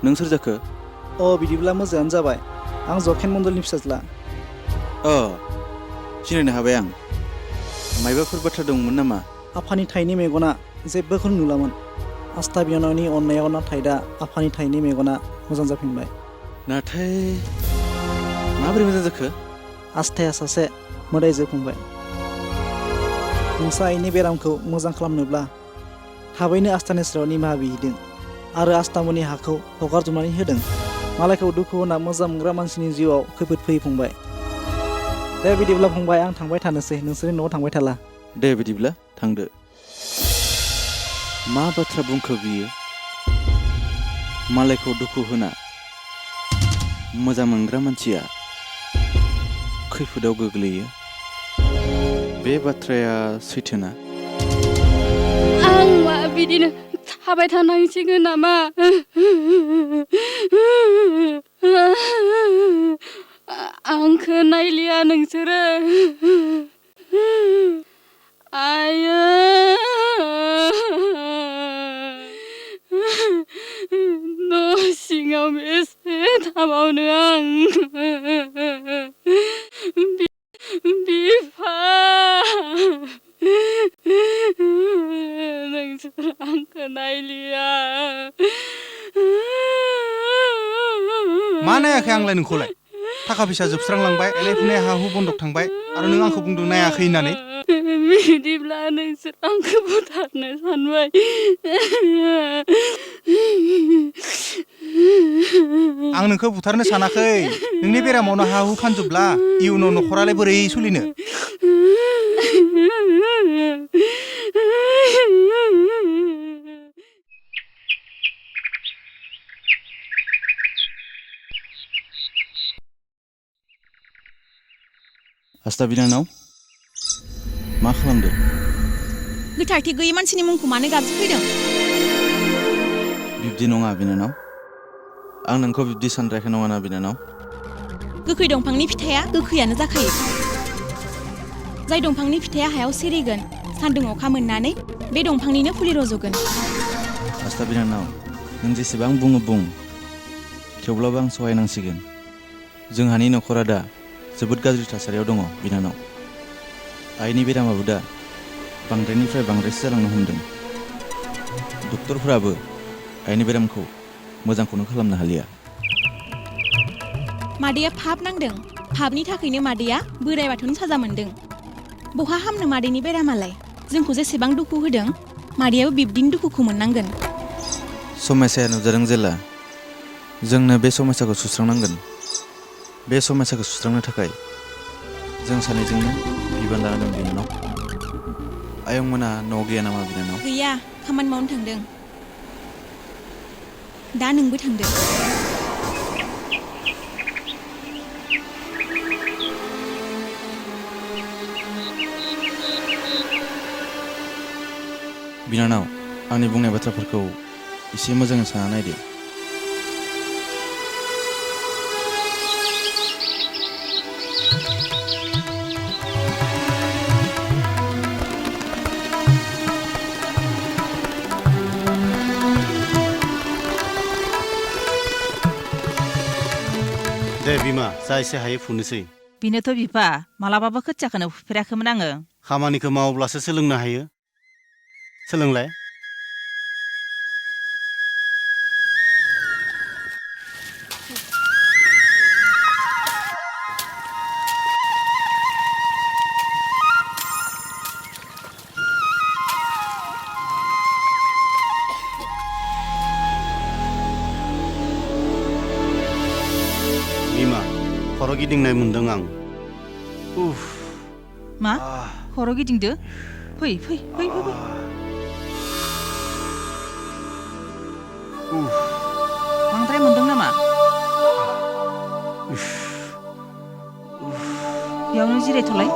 नों सोर जाखो बिदिब्ला मोजाङानो जाबाय आं जखेन मण्डलनि फिसाज्ला सिनायनो हाबाय आं मायबाफोर बाथ्रा दंमोन नामा आफानि थाइनै मेगना जेबोखौनो नुलामोन आस्था बिनानावनि अननायाव नाथाय दा आफानि थाइनै मेगना मोजां जाफिनबाय नाथाय माबोरै मोजां जाखो आस्थाया सासे मोदायजो फंबाय नोंसा आइनि बेरामखौ मोजां खालामनोब्ला थाबैनो आस्थानि सेराव निमाहा बिहैदों आरो आस्थामोननि हाखौ हगारजोबनानै होदों मालायखौ दुखु होना मोजां मोनग्रा मानसिनि जिउआव खैफोद फैयो फंबाय दे बिदिब्ला फंबाय आं थांबाय थानोसै नोंसोरनि न'आव थांबाय थाला दे बिदिब्ला थांदो मा बाथ्रा बुंखो बियो मालायखौ दुखु होना मोजां मोनग्रा मानसिया खैफोदाव गोग्लैयो बे बाथ्राया सैथोना आं मा बिदिनो थाबाय थानांसिगोन नामा आंखौ नायलिया नोंसोरो आयो न' सिङाव बेसे थाबावनो आं बिफा नोंसोर आंखौ नायलिया मा नायाखै आंलाय नोंखौलाय थाखा फैसा जोबस्रांलांबाय गायनाय फुनाय हा हु बन्दक थांबाय आरो नों आंखौ बुंदों नायाखै होननानै बिदिब्ला नोंसोर आंखौ बुथारनो सानबाय आं नोंखौ बुथारनो सानाखै नोंनि बेरामावनो हा हु फानजोबब्ला इयुनाव न'खरालाय बोरै सोलिनो आस्था बिनानाव मा खालामदो गोथारथि गैयै मानसिनि मुंखौ मानो गाबज्रिफैदों बिब्दि नङा बिनानाव आं नोंखौ बिब्दि सानद्रायाखै नङाना बिनानाव गोखै दंफांनि फिथाइया गोखैयानो जाखायो जाय दंफांनि फिथाइया हायाव सिरिगोन सान्दुं अखा मोननानै बे दंफांनिनो फुलि रज'गोन आस्था बिनानाव नों जेसेबां बुङो बुं थेवब्लाबो आं सहायनांसिगोन जोंहानि न'खरा दा जोबोद गाज्रि थासारियाव दङ बिनानाव आइनि बेरामाबो दा बांद्रायनिफ्राय बांद्रायसो जालांनो हमदों डक्टरफोराबो आइनि बेरामखौ मोजांखौनो खालामनो हालिया मादैया फाब नांदों फाबनि थाखायनो मादैया बोराइ बाथौनि साजा मोन्दों बहा हामनो मादैनि बेरामालाय जोंखौ जेसेबां दुखु होदों मादैयाबो बिब्दिनो दुखुखौ मोननांगोन समस्याया नुजादों जेला जोंनो बे समस्याखौ सुस्रांनांगोन बे समस्याखौ सुस्रांनो थाखाय जों सानैजोंनो बिबान लाना दं बिनानाव आयंमोना न'आव गैया नामा बिनानाव गैया खामानि मावनो थांदों दा नोंबो थांदो बिनानाव आंनि बुंनाय बाथ्राफोरखौ एसे मोजाङै सानना नायदो दे बिमा जा एसे हायो फुनोसै बेनोथ' बिफा मालाबाबो खोथियाखौनो फुफेराखैमोन आङो खामानिखौ मावब्लासो सोलोंनो हायो सोलोंलाय बिमा खर' गिदिंनाय मोन्दों आं मा खर' गिदिंदो फै फै फै फै फै बांद्राय मोनदों नामा बेयावनो जिरायथ'लाय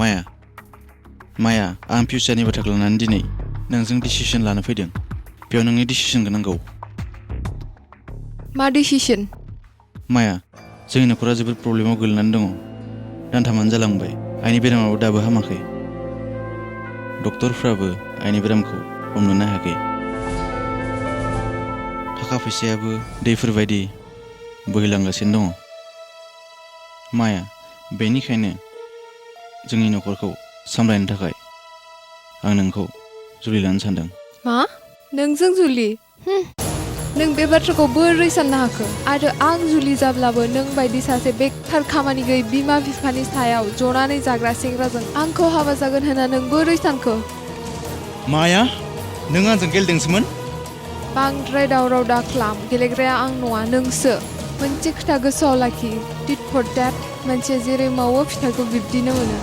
माया आं फिउचारनि बाथ्राखौ लानानै दिनै नोंजों डिसिसन लानो फैदों बेयाव नोंनि डिसिसनखौ नांगौ मा डिसिसन माया जोंनि न'खरा जोबोद प्रब्लेमाव गोलैनानै दङ दानथामानो जालांबाय आइनि बेरामाबो दाबो हामाखै डक्टरफ्राबो आइनि बेरामखौ हमनो हायाखै थाखा फैसायाबो दैफोरबायदि बोहैलांगासिनो दङ माया बेनिखायनो जोंनि न'खरखौ सामलायनो थाखाय आं नोंखौ जुलि लानो सानदों मा नोंजों जुलि नों बे बाथ्राखौ बोरै साननो हाखो आरो आं जुलि जाब्लाबो नों बायदि सासे बेखार खामानि गैयै बिमा बिफानि सायाव जनानै जाग्रा सेंग्राजों आंखौ हाबा जागोन होनना नों बोरै सानखो माया नों आंजों गेलेदोंसोमोन बांद्राय दावराव दा खालाम गेलेग्राया आं नङा नोंसो मोनसे खोथा गोसोआव लाखि टिट फर टेट मोनसे जेरै मावो फिथाइखौ बिब्दिनो मोनो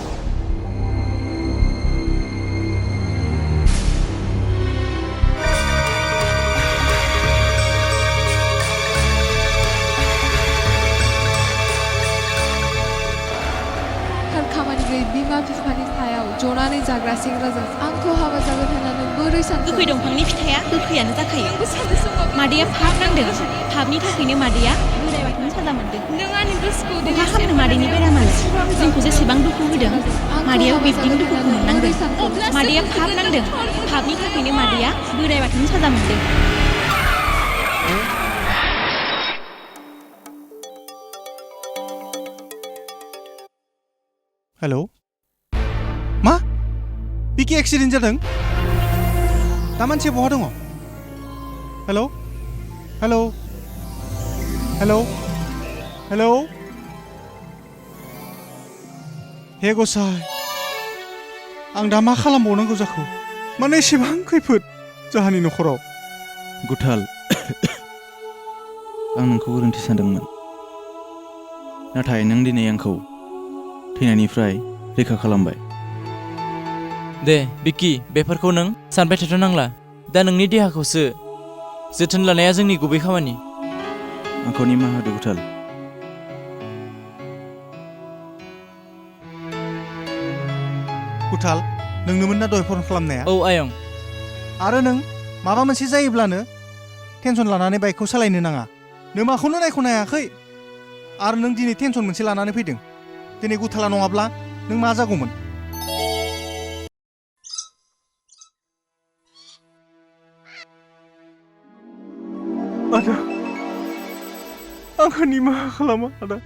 बिमा बिफानि सायाव जनानै जाग्रा सेंग्राजों आंखौ हाबा जागोन होनना नों बोरै सानखो गोखै दंफांनि फिथाइया गोखैयानो जाखायो मादैया फाब नांदों फाबनि थाखायनो मादैया बोराय बाथौनि साजा मोनदों अखा हामनो मादैनि बेरामालाय जोंखौ जेसेबां दुखु होदों मादैयाबो बिब्दिनो दुखुखौ मोननांदों मादैया फाब नांदों फाबनि थाखायनो मादैया बोराय बाथौनि साजा मोनदों हेलौ मा बिकि एक्सिडेन्ट जादों दा मानसिया बहा दङ हेलौ हेलौ हेलौ हेलौ हे गसाइ आं दा मा खालामबावनांगौ जाखो माने एसेबां खैफोद जोंहानि न'खराव गुथाल आं नोंखौ गोरोन्थि सानदोंमोन नाथाय नों दिनै आंखौ थैनायनिफ्राय रैखा खालामबाय दे बिक्की बेफोरखौ नों सानबाय थाथ' नांला दा नोंनि देहाखौसो जोथोन लानाया जोंनि गुबै खामानि आंखौ निमाहा होदो गुथाल गुथाल नोंनोमोन ना दहाय फन खालामनाया औ आयं आरो नों माबा मोनसे जायोब्लानो टेनसन लानानै बाइकखौ सालायनो नाङा नों माखौनो नायख'नो हायाखै आरो नों दिनै टेनसन मोनसे लानानै फैदों दिनै गुथाला नङाब्ला नों मा जागौमोन आदा आंखौ निमाहा खालामा आदा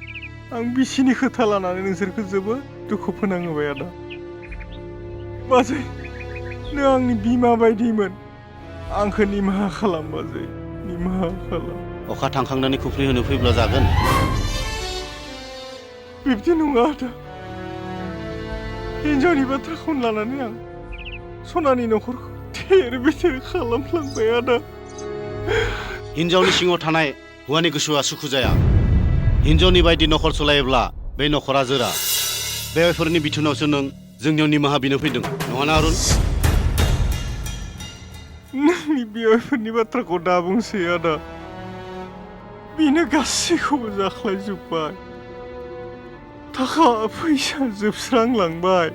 आं बिसिनि खोथा लानानै नोंसोरखौ जोबोद दुखु फोनांहोबाय आदा बाजै नों आंनि बिमा बायदिमोन आंखौ निमाहा खालाम बाजै निमाहा खालाम अखा थांखांनानै खुफ्रि होनो फैब्ला जागोन बिब्दि नङा आदा हिन्जावनि बाथ्राखौनो लानानै आं सनानि न'खरखौ थेर बेथेर खालामफ्लांबाय आदा हिन्जावनि सिङाव थानाय हौवानि गोसोआ सुखु जाया हिन्जावनि बायदि न'खर सलायोब्ला बे न'खरा जोरा बेफोरनि बिथोनावसो नों जोंनियाव निमाहा बिनो फैदों नङाना अरुण नोंनि बेफोरनि बाथ्राखौ दा बुंसै आदा बेनो गासैखौबो जाख्लायजोब्बाय थाखा फैसा जोबस्रांलांबाय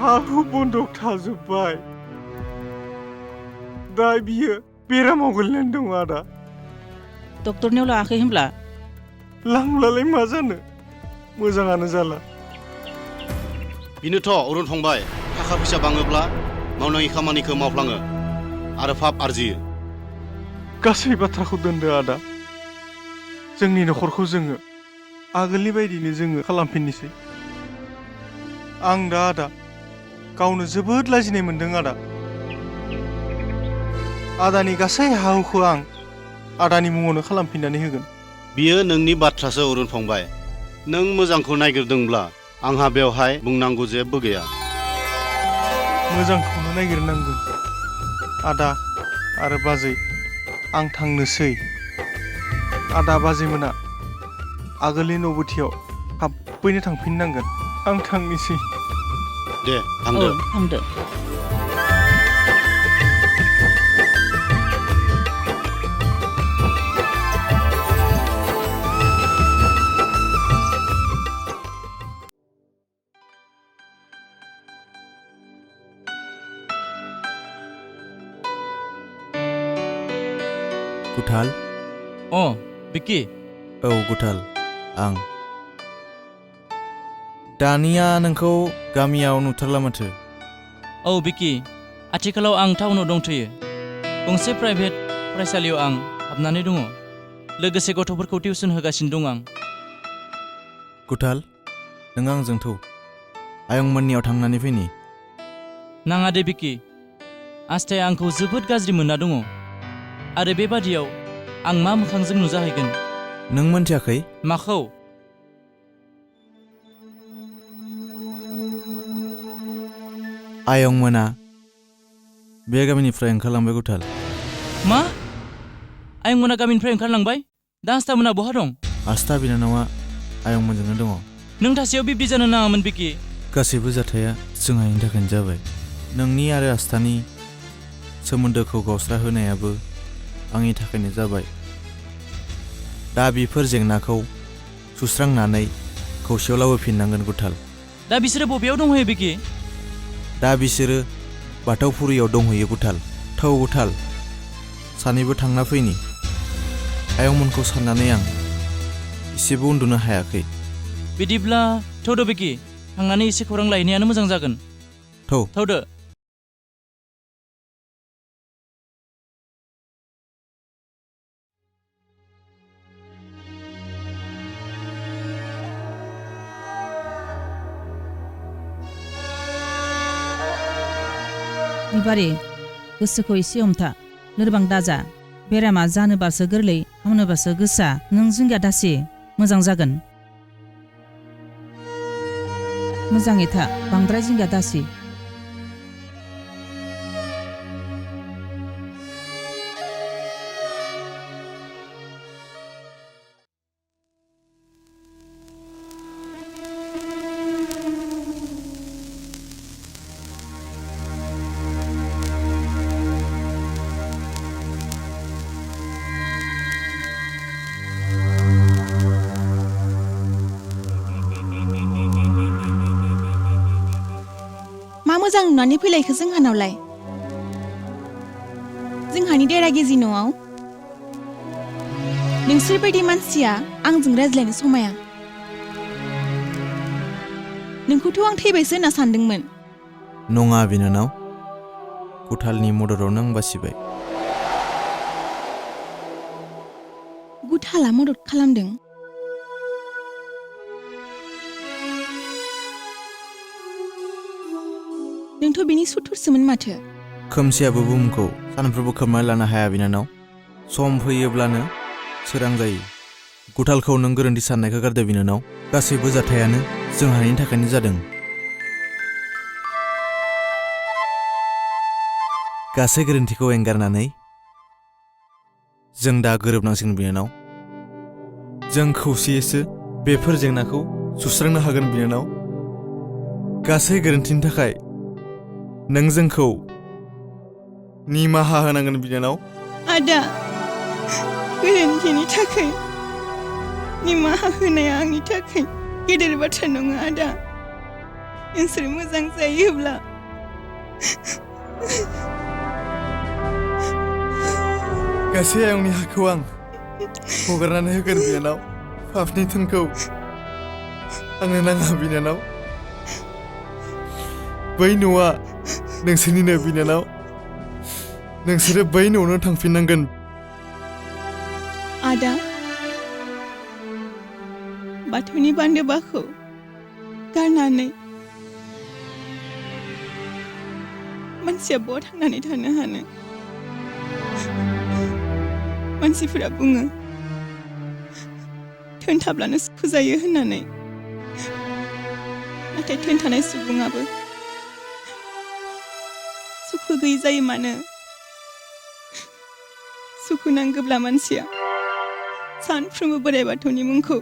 हा हु बन्दक थाजोब्बाय दा बियो बेरामाव गोलैनानै दङ आदा डक्टरनियाव लाङाखै होनब्ला लांब्लालाय मा जानो मोजाङानो जाला बिनोथ' अरुण फंबाय थाखा फैसा बाङोब्ला मावनाङि खामानिखौ मावफ्लाङो आरो फाब आरजियो गासै बाथ्राखौ दोनदो आदा जोंनि न'खरखौ जोङो आगोलनि बायदिनो जोङो खालामफिननोसै आं दा आदा गावनो जोबोद लाजिनाय मोनदों आदा आदानि गासै हा-हुखौ आं आदानि मुङावनो खालामफिननानै होगोन बियो नोंनि बाथ्रासो अरुण फंबाय नों मोजांखौ नायगिरदोंब्ला आंहा बेवहाय बुंनांगौ जेबो गैया मोजांखौनो नागिरनांगोन आदा आरो बाजै आं थांनोसै आदा बाजैमोना आगोलनि नबथियाव थाबैनो थांफिननांगोन आं थांनोसै दे थांदो थांदो गुथाल अ बिक्की औ गुथाल आं दानिया नोंखौ गामियाव नुथारला माथो औ बिक्की आथिखालाव आं टाउनाव दंथ'यो गंसे प्राइभेट फरायसालियाव आं हाबनानै दङ लोगोसे गथ'फोरखौ टिउसन होगासिनो दं आं गुथाल नों आंजों थौ आयंमोननियाव थांनानै फैनि नाङा दे बिक्की आस्थाया आंखौ जोबोद गाज्रि मोनना दङ आरो बेबादियाव आं मा मोखांजों नुजाहैगोन नों मोनथियाखै माखौ आयंमोना बे गामिनिफ्राय ओंखारलांबाय गुथाल मा आयंमोना गामिनिफ्राय ओंखारलांबाय दा आस्थामोना बहा दं आस्था बिनानावा आयंमोनजोंनो दङ नों थासेयाव बिब्दि जानो नाङामोन बिक्की गासैबो जाथाया जोंहानि थाखायनो जाबाय नोंनि आरो आस्थानि सोमोन्दोखौ गावस्रा होनायाबो आंनि थाखायनो जाबाय दा बेफोर जेंनाखौ सुस्रांनानै खौसेयाव लाबोफिननांगोन गुथाल दा बिसोरो बबेयाव दंहैयो बिक्की दा बिसोरो बाथौफुरियाव दंहैयो गुथाल थौ गुथाल सानैबो थांना फैनि आयंमोनखौ साननानै आं एसेबो उन्दुनो हायाखै बिदिब्ला थौदो बिक्की थांनानै एसे खौरां लायनायानो मोजां जागोन थौदो बिबारि गोसोखौ एसे हमथा लोरबां दाजा बेरामा जानोबासो गोरलै हामनोबासो गोसा नों जिंगा दासि मोजां जागोन मोजाङै था बांद्राय जिंगा दासि मा मोजां नुनानै फैलायखो जोंहानावलाय जोंहानि देरागिजि न'आव नोंसोर बायदि मानसिया आंजों रायज्लायनो समाया नोंखौथ' आं थैबायसो होनना सानदोंमोन नङा बिनानाव गुथालनि मददावनो आं बासिबाय गुथाला मदद खालामदों नोंथ' बिनि सुथुरसोमोन माथो खोमसियाबो बुहुमखौ सानफ्रोमबो खोबनानै लानो हाया बिनानाव सम फैयोब्लानो सोरां जायो गुथालखौ नों गोरोन्थि साननायखौ गारदो बिनानाव गासैबो जाथायानो जोंहानि थाखायनो जादों गासै गोरोन्थिखौ एंगारनानै जों दा गोरोबनांसिगोन बिनानाव जों खौसेयैसो बेफोर जेंनाखौ सुस्रांनो हागोन बिनानाव गासै गोरोन्थिनि थाखाय नों जोंखौ निमाहा होनांगोन बिनानाव आदा गोरोन्थिनि थाखाय निमाहा होनाया आंनि थाखाय गेदेर बाथ्रा नङा आदा नोंसोर मोजां जायोब्ला गासै आंनि हाखौ आं हगारनानै होगोन बिनानाव पापनि धोनखौ आंनो नाङा बिनानाव बै न'आ नोंसोरनिनो बिनानाव नोंसोरो बै न'आवनो थांफिननांगोन आदा बाथौनि बान्दोबाखौ गारनानै मानसिया बहा थांनानै थानो हानो मानसिफोरा बुङो धोन थाब्लानो सुखु जायो होननानै नाथाय धोन थानाय सुबुङाबो सुखु गैयै जायो मानो सुखु नांगौब्ला मानसिया सानफ्रोमबो बोराइ बाथौनि मुंखौ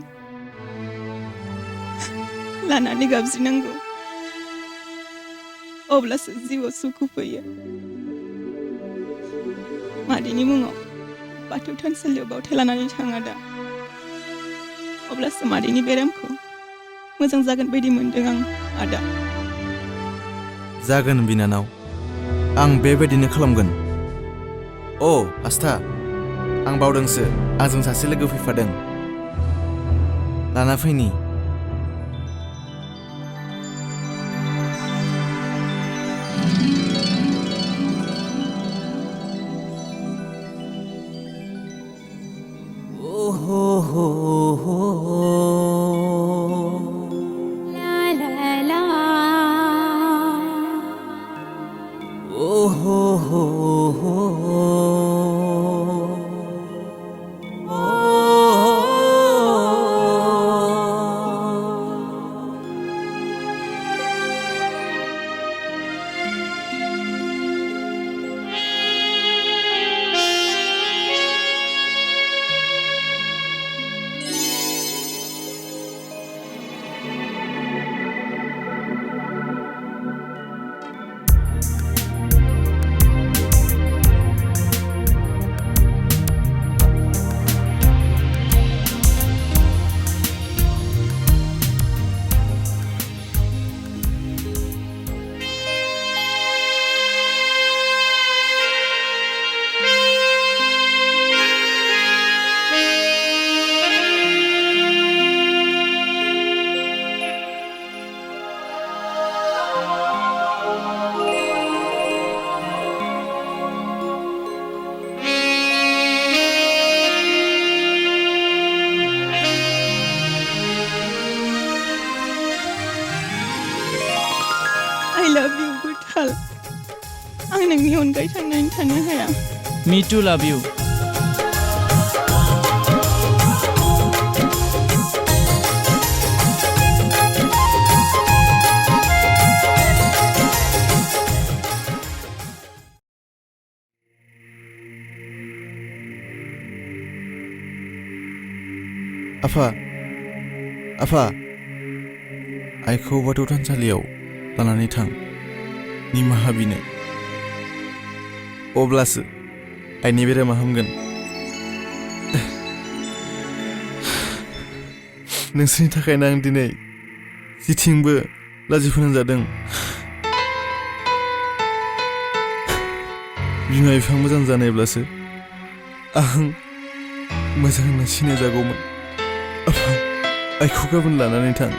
लानानै गाबज्रिनांगौ अब्लासो जिउआव सुखु फैयो मादैनि मुङाव बाथौ थानसालियाव बावथाय लानानै थाङा दा अब्लासो मादैनि बेरामखौ मोजां जागोन बायदि मोनदों आं आदा जागोन बिनानाव आं बेबायदिनो खालामगोन अ आस्था आं बावदोंसो आंजों सासे लोगो फैफादों लाना फैनि I love you गुथाल आं नोंनि अनगायै थांनानै थानो हाया Me too love you. आफा आइखौ बाथौ थानसालियाव लानानै थां निमाहा बिनो अब्लासो आइनि बेरामा हामगोन नोंसोरनि थाखायनो आं दिनै जिथिंबो लाजिफोनांजादों बिमा बिफा मोजां जानायब्लासो आं मोजां होनना सिनायजागौमोन आफा आइखौ गाबोन लानानै थां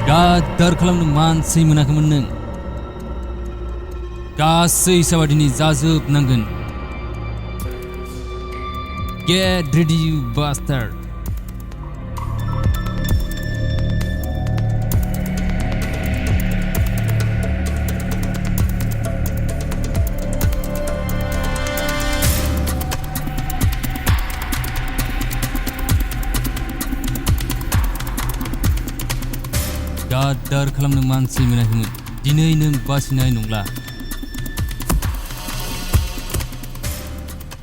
गादार खालामनो मानसि मोनाखैमोन नों गासै हिसाबा दिनै जाजोबनांगोन Get ready you bastard गादार खालामनो मानसि मोनाखैमोन दिनै नों बासिनाय नंला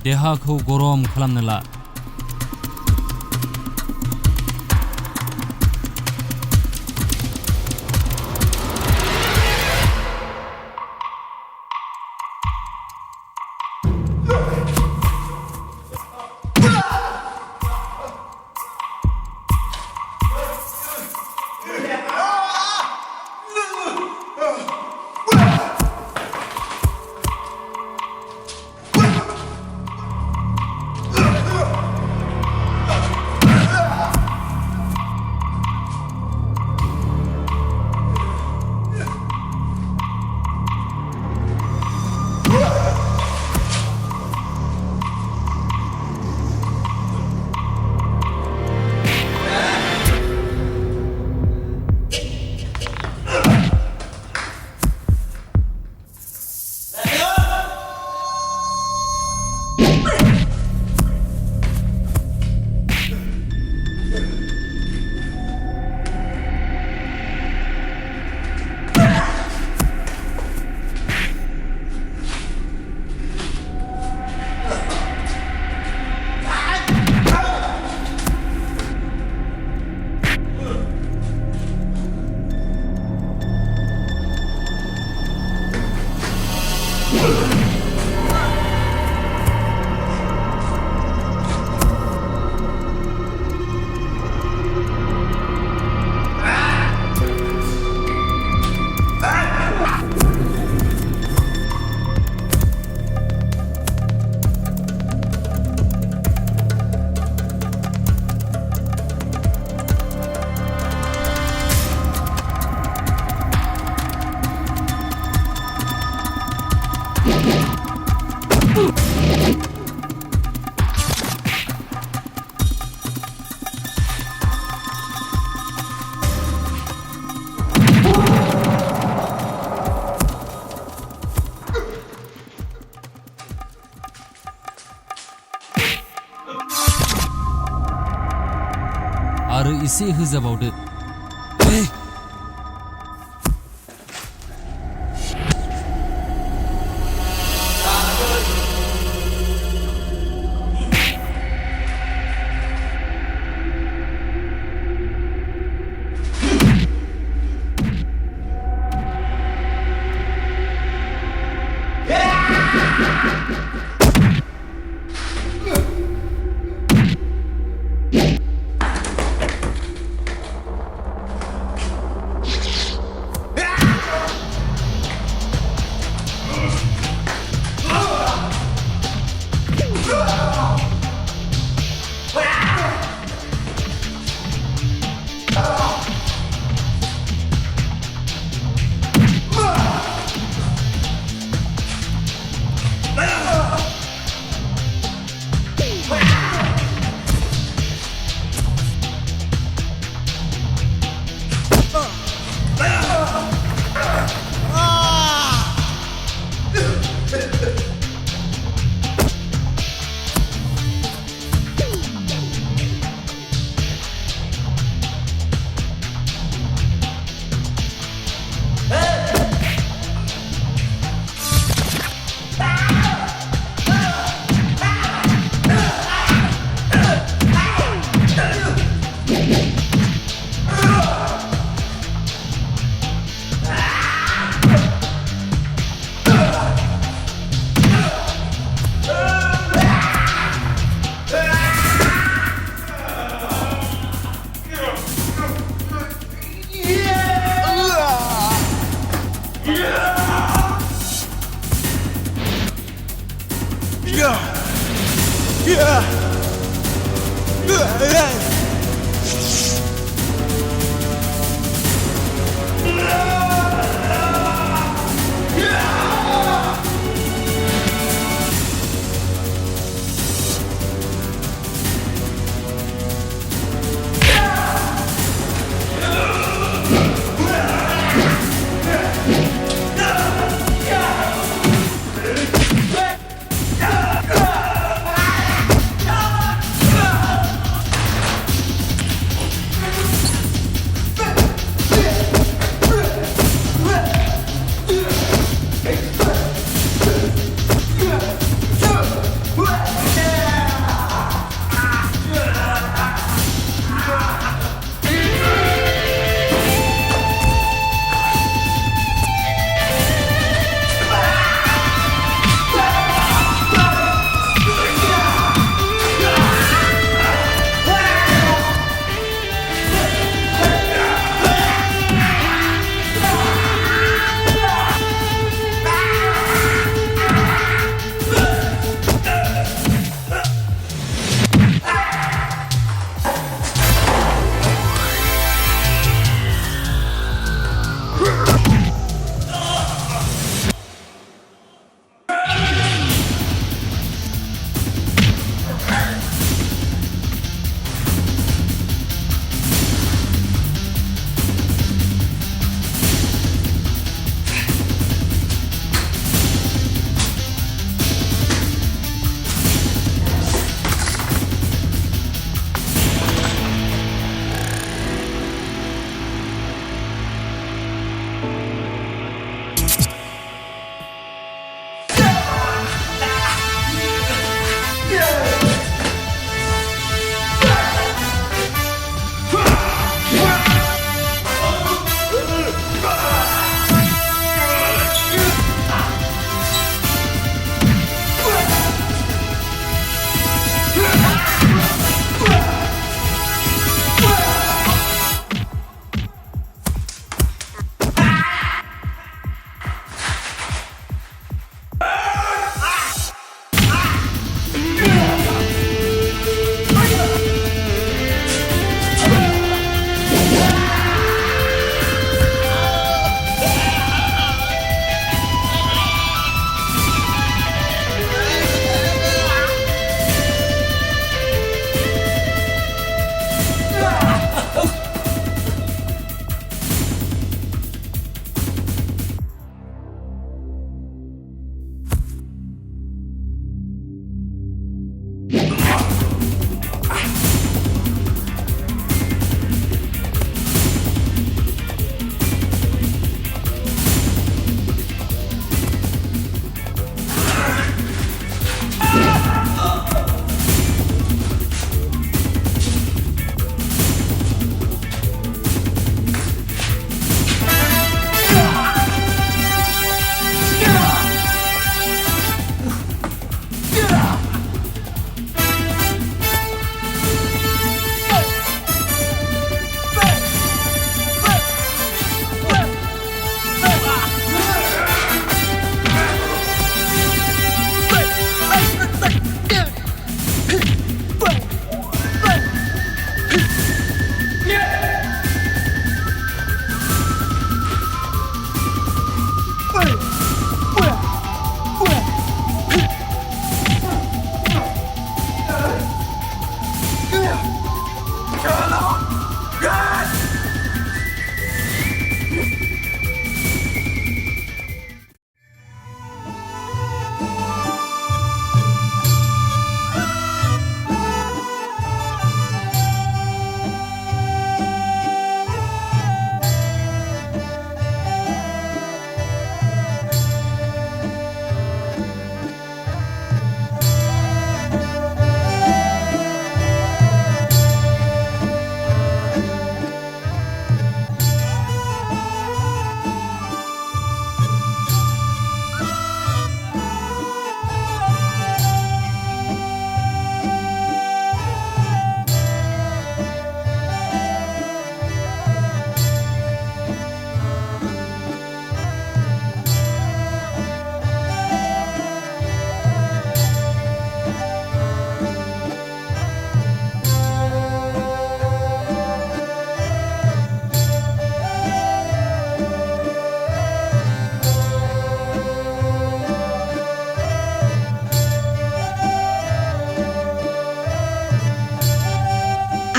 देहाखौ गरम खालामनो ला आरो एसे होजाबावदो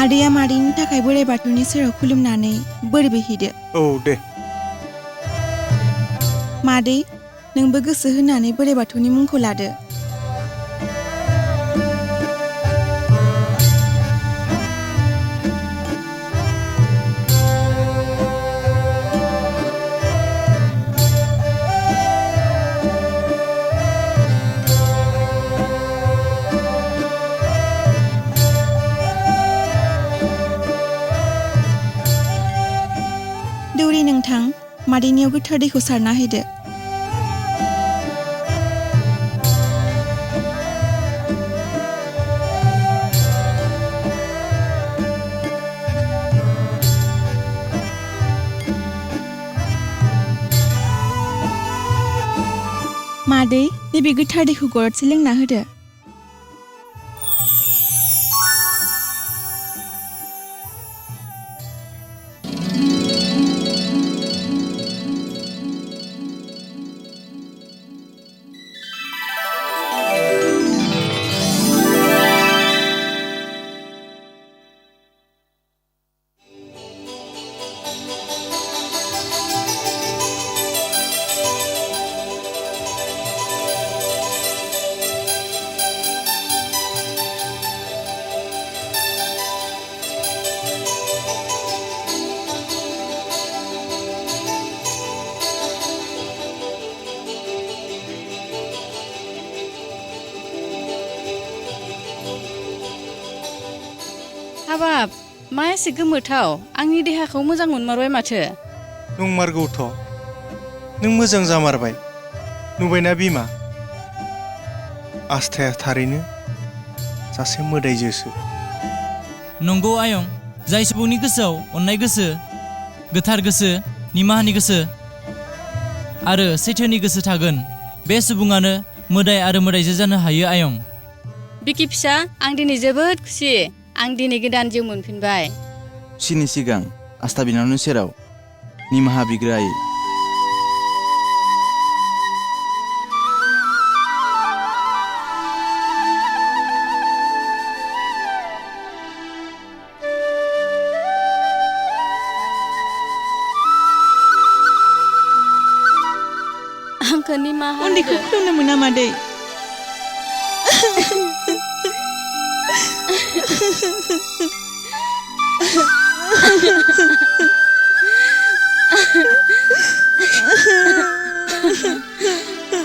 आदैया मादैनि थाखाय बोराइ बाथौनि सेराव खुलुमनानै बोर बिहैदो। औ दे। मादै नोंबो गोसो होनानै बोराइ बाथौनि मुंखौ लादो। दौरि नोंथां, मादैनियाव गोथार दैखौ सारना होदो। मादै नैबे गोथार दैखौ गरदसे लोंना होदो। हाबाब मा एसे गोमोथाव, आंनि देहाखौ मोजां मोनमारबाय माथो। नंमारगौथ', नों मोजां जामारबाय। नुबायना बिमा, आस्थाया थारैनो सासे मोदायजोसो। नंगौ आयं, जाय सुबुंनि गोसोआव अननाय गोसो, गोथार गोसो, निमाहानि गोसो आरो सैथोनि गोसो थागोन, बे सुबुङानो मोदाय आरो मोदायजो जानो हायो आयं। बिकि फिसा, आं दिनै जोबोद खुसि। आं दिनै गोदान जिउ मोनफिनबाय। खुसिनि सिगां आस्था बिनानावनि सेराव निमाहा बिग्राय। आंखौ निमाहा होदो। उन्दैखौ खुलुमनो मोना मादै।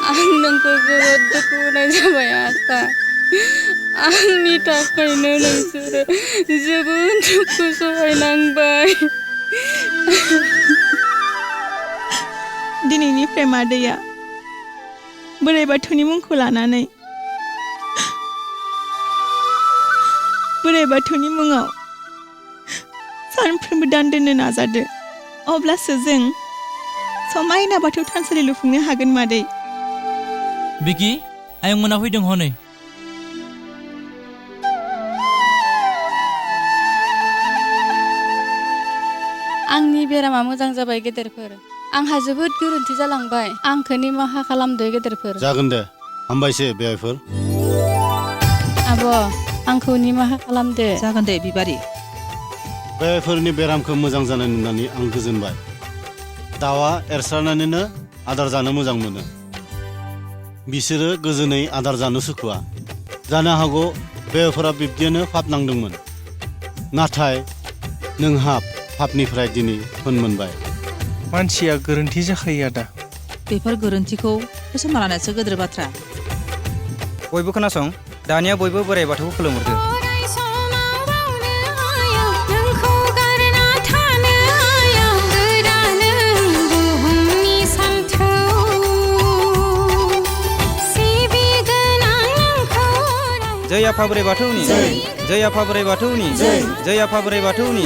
आं नोंखौ जोबोद दुखु होनाय जाबाय आस्था। आंनि थाखायनो नोंसोरो जोबोद दुखु सहायनांबाय। दिनैनिफ्राय मादैया बोराइ बाथौनि मुंखौ लानानै बोराइ बाथौनि मुङाव सानफ्रोमबो दान दोननो नाजादो। अब्लासो जों समायना बाथौ थानसालि लुफुंनो हागोन मादै। बिकि, आयं मोना फैदों हनै। आंनि बेरामा मोजां जाबाय गेदेरफोर। आंहा जोबोद गोरोन्थि जालांबाय। आंखौ निमाहा खालामदो गेदेरफोर। जागोन दे, हामबायसै बेवाइफोर। आब', आंखौ निमाहा खालामदो। जागोन दे बिबारि। बेवाइफोरनि बेरामखौ मोजां जानाय नुनानै आं गोजोनबाय। दाउआ एरस्रानानैनो आदार जानो मोजां मोनो। बिसोरो गोजोनै आदार जानो सुखुवा। जानो हागौ बेवाइफोरा बिब्दिनो फाब नांदोंमोन। नाथाय नोंहा फाबनिफ्राय दिनै फोन मोनबाय। मानसिया गोरोन्थि जाखायो आदा। बेफोर गोरोन्थिखौ फोसाबना लानायासो गोदोर बाथ्रा। बयबो खोनासं, दानिया बयबो बोराइ बाथौखौ खुलुमहरदो। जय आफा बोराइ बाथौनि, जय आफा बोराइ बाथौनि, जय आफा बोराइ बाथौनि।